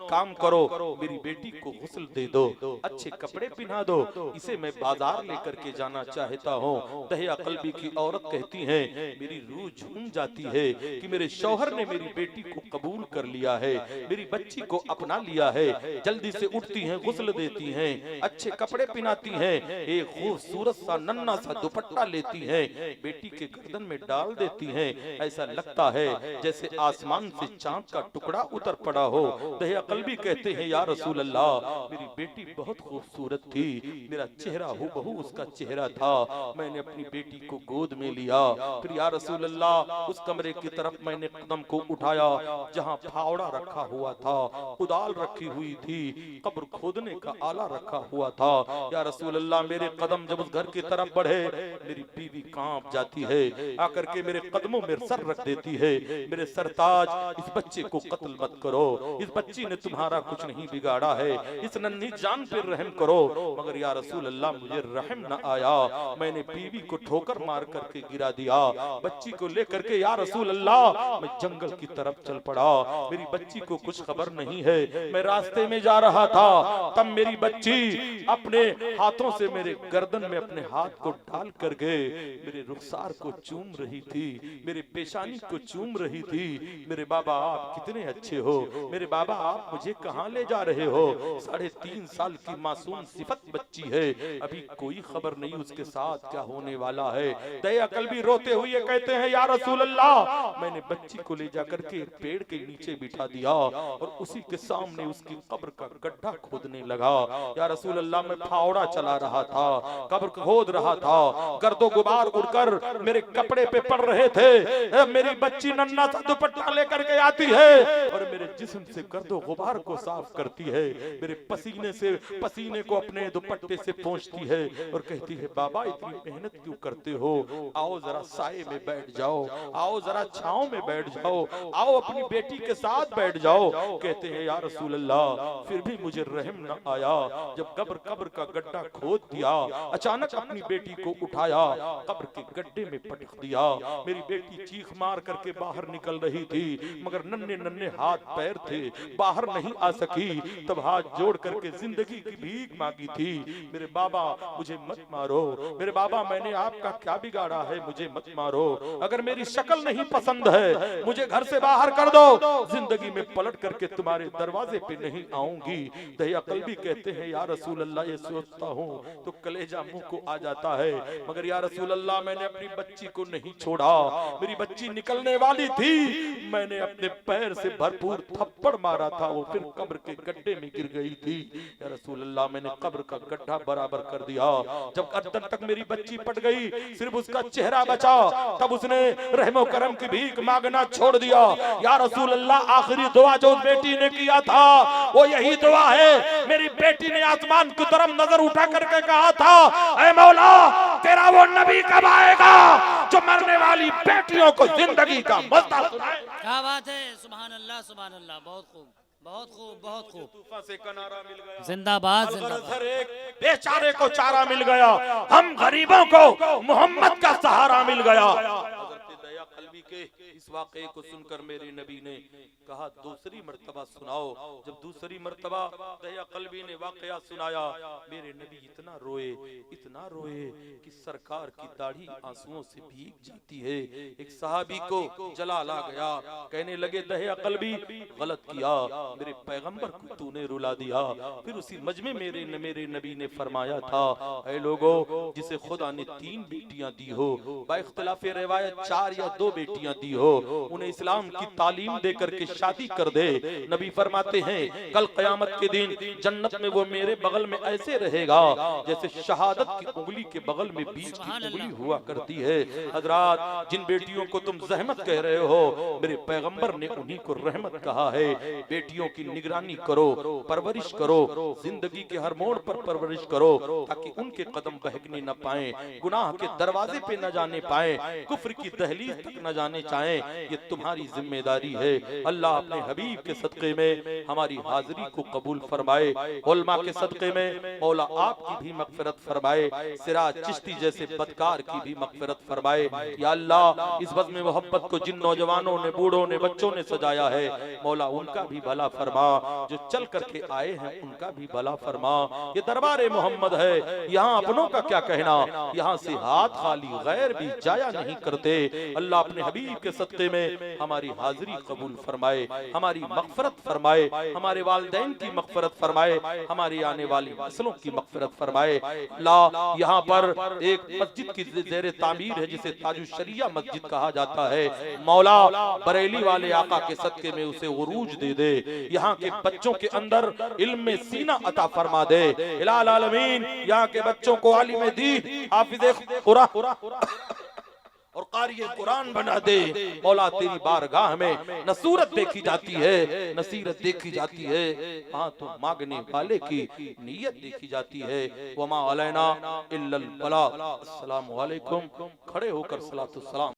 काम करो, मेरी बेटी को गुस्ल दे दो, अच्छे कपड़े पहना दो, इसे मैं बाजार लेकर के जाना चाहता हूँ। दहिया कल्बी की औरत कहती है मेरी रूह झूम जाती है कि मेरे शौहर ने मेरी बेटी को कबूल कर लिया है, मेरी बच्ची को अपना लिया है। जल्दी से उठती हैं, गुस्ल देती हैं, अच्छे कपड़े पहनाती हैं, एक खूबसूरत सा नन्ना सा दुपट्टा लेती हैं, बेटी के गर्दन में डाल देती हैं। ऐसा लगता है जैसे आसमान से चांद का टुकड़ा उतर पड़ा हो। दहिया कल्बी कहते हैं या रसूल अल्लाह, मेरी बेटी बहुत खूबसूरत थी, मेरा चेहरा हूबहू उसका चेहरा था। मैंने अपनी बेटी को गोद में लिया। फिर या रसूल अल्लाह, उस कमरे की तरफ मैंने कदम को उठाया, जहां फावड़ा रखा हुआ था, कुदाल रखी हुई थी, कब्र खोदने का आला रखा हुआ था। या रसूल अल्लाह, मेरे कदम जब उस घर की तरफ बढ़े, मेरी बीवी कांप जाती है, आकर के मेरे कदमों में सर रख देती है। मेरे सरताज, इस बच्चे को कत्ल मत करो, इस बच्ची ने तुम्हारा कुछ नहीं बिगाड़ा है, इस नन्ही जान पर रहम करो। मगर या रसूल अल्लाह, मुझे रहम न आया, मैंने बीवी को ठोकर मार करके गिरा दिया। बच्ची को लेकर के या रसूल अल्लाह मैं जंगल की तरफ चल पड़ा। मेरी बच्ची को कुछ खबर नहीं है, मैं रास्ते में जा रहा था, तब मेरी बच्ची अपने हाथों से मेरे गर्दन में अपने हाथ को डाल करके मेरे रुखसार को चूम रही थी, मेरे पेशानी को चूम रही थी। मेरे बाबा, आप कितने अच्छे हो, मेरे बाबा आप मुझे कहाँ ले जा रहे हो? 3.5 साल की मासूम सिफत बच्ची है, अभी कोई खबर नहीं उसके साथ क्या होने वाला है। दया कल्बी रोते हुए कहते हैं, या रसूल अल्लाह, मैंने बच्ची को ले जाकर के पेड़ के नीचे बिठा दिया और उसी के सामने उसकी कब्र का गड्ढा खोदने लगा। या रसूल अल्लाह, मैं फावड़ा चला रहा था, कब्र खोद रहा था, गर्दो गुबार उड़कर मेरे कपड़े पे पड़ रहे थे। मेरी बच्ची नन्हा सा दुपट्टा लेकर के आती है और मेरे जिस्म से गर्दो गुबार को साफ करती है, मेरे पसीने से पसीने को अपने दुपट्टे से पोंछती है और कहती है, बाबा इतनी मेहनत क्यों करते हो? आओ जरा साए में बैठ जाओ, आओ जरा छांव में बैठ जाओ, आओ अपनी बेटी के साथ बैठ जाओ। कहते हैं, या रसूल अल्लाह, फिर भी मुझे रहम न आया। जब कब्र का गड्ढा खोद दिया, अचानक अपनी बेटी को उठाया, कब्र के गड्ढे में पटक दिया। मेरी बेटी चीख मार करके बाहर निकल रही थी, मगर नन्हे नन्हे हाथ पैर थे, बाहर नहीं आ सकी। तब हाथ जोड़ करके जिंदगी की भीख मांगी थी, मेरे बाबा मुझे मत मारो, मेरे बाबा मैंने आपका क्या बिगाड़ा है, मुझे मत मारो। अगर मेरी शक्ल नहीं पसंद है, मुझे घर से बाहर कर दो, जिंदगी में पलट करके तुम्हारे दरवाजे पे नहीं आऊंगी। दया कल्बी कहते हैं, या रसूल अल्लाह, ये सोचता हूँ तो कलेजा मुंह को आ जाता है, मगर या रसूल अल्लाह, मैंने अपनी बच्ची को नहीं छोड़ा। मेरी बच्ची निकलने वाली थी, मैंने अपने पैर से भरपूर थप्पड़ मारा था, वो फिर कब्र के गड्ढे में गिर गई थी। या रसूल अल्लाह, मैंने कब्र का गड्ढा बराबर कर दिया। जब गर्दन तक मेरी बच्ची पट गई, सिर्फ उसका चेहरा बचा, तब उसने रहमो करम की भीख मांगना छोड़ दिया। या रसूल अल्लाह, आखिरी दुआ जो उस बेटी ने किया था वो यही दुआ है। मेरी बेटी ने आसमान की तरफ नजर उठा करके कहा था, ऐ मौला, तेरा वो नबी कब आएगा जो मरने वाली बेटियों को जिंदगी का मजा सुनाए। क्या बात है, सुभान अल्लाह, सुभान अल्लाह, बहुत खूब, बहुत खूब, बहुत खूब। तूफा से कनारा मिल गया, जिंदाबाद, जिंदाबाद। एक बेचारे को चारा मिल गया, हम गरीबों को मोहम्मद का सहारा मिल गया। दया कल्बी के इस वाक़े को सुनकर मेरे नबी ने कहा, दूसरी मर्तबा सुनाओ। जब दूसरी मर्तबा दया कल्बी ने वाक़या सुनाया, मेरे नबी इतना रोए कि सरकार की दाढ़ी आंसुओं से भीग जाती है। एक सहाबी को जलाल आ गया, कहने लगे, दया कल्बी गलत किया, मेरे पैगंबर को तूने रुला दिया। फिर उसी मजमे मेरे नबी ने फरमाया था, ऐ लोगों, जिसे खुदा ने 3 बेटियां दी हो, बाइख्तिलाफ़े रिवायत 4 या 2 बेटियां दी हो, उन्हें इस्लाम की तालीम दे करके शादी कर दे। नबी फरमाते हैं, कल क़यामत के दिन जन्नत में वो मेरे बगल में ऐसे रहेगा जैसे शहादत की उंगली के बगल में बीच की उंगली हुआ करती है। हजरात, जिन बेटियों को तुम रहमत कह रहे हो, मेरे पैगंबर ने उन्हीं को रहमत कहा है। बेटियों की निगरानी करो, परवरिश करो, जिंदगी के हर मोड़ पर परवरिश करो, ताकि उनके कदम बहकने न पाए, गुनाह के दरवाजे पे न जाने पाए, कुफ्र की दहलीज तक न जाने चाहे। ये तुम्हारी जिम्मेदारी है। अल्लाह अपने हबीब के सदक़े में हमारी हाजिरी को कबूल फरमाए, उलमा के सदक़े में मौला आपकी भी मग़फ़िरत फरमाए, सिराज चिश्ती जैसे बदकार की भी मग़फ़िरत फरमाए। या अल्लाह, इस बज़्म मोहब्बत को जिन नौजवानों ने, बूढ़ों ने, बच्चों ने सजाया है, मौला उनका भी भला फरमा, जो चल करके आए हैं उनका भी भला फरमा। ये दरबार मोहम्मद है, यहाँ अपनों का क्या कहना, यहाँ से हाथ खाली गैर भी जाया नहीं करते। अल्लाह अपने हबीब के सदक़े में हमारी हाजिरी कबूल फरमाए, हमारी मग़फ़िरत फरमाए, हमारे वालिदैन की मग़फ़िरत फरमाए, हमारी आने वाली नस्लों की मग़फ़िरत फरमाए। अल्लाह, यहाँ पर एक मस्जिद की ज़ेरे तामीर है जिसे ताजुश शरिया मस्जिद कहा जाता है। मौला बरेली वाले आका के सदक़े में उसे उरूज दे दे, यहाँ के बच्चों के अंदर इल्म में सीना अता फरमा दे। इलाल आलमीन, यहाँ के बच्चों को आलिम दीन, हाफिज़ कुरान और कारी कुरान बना दे। मौला तेरी बारगाह में न सूरत देखी जाती है न सीरत देखी जाती है, हाँ तो मांगने वाले की नीयत देखी जाती है। वमा अलैना इल्लल बलाग। अस्सलामु अलैकुम। खड़े होकर सलातुस सलाम।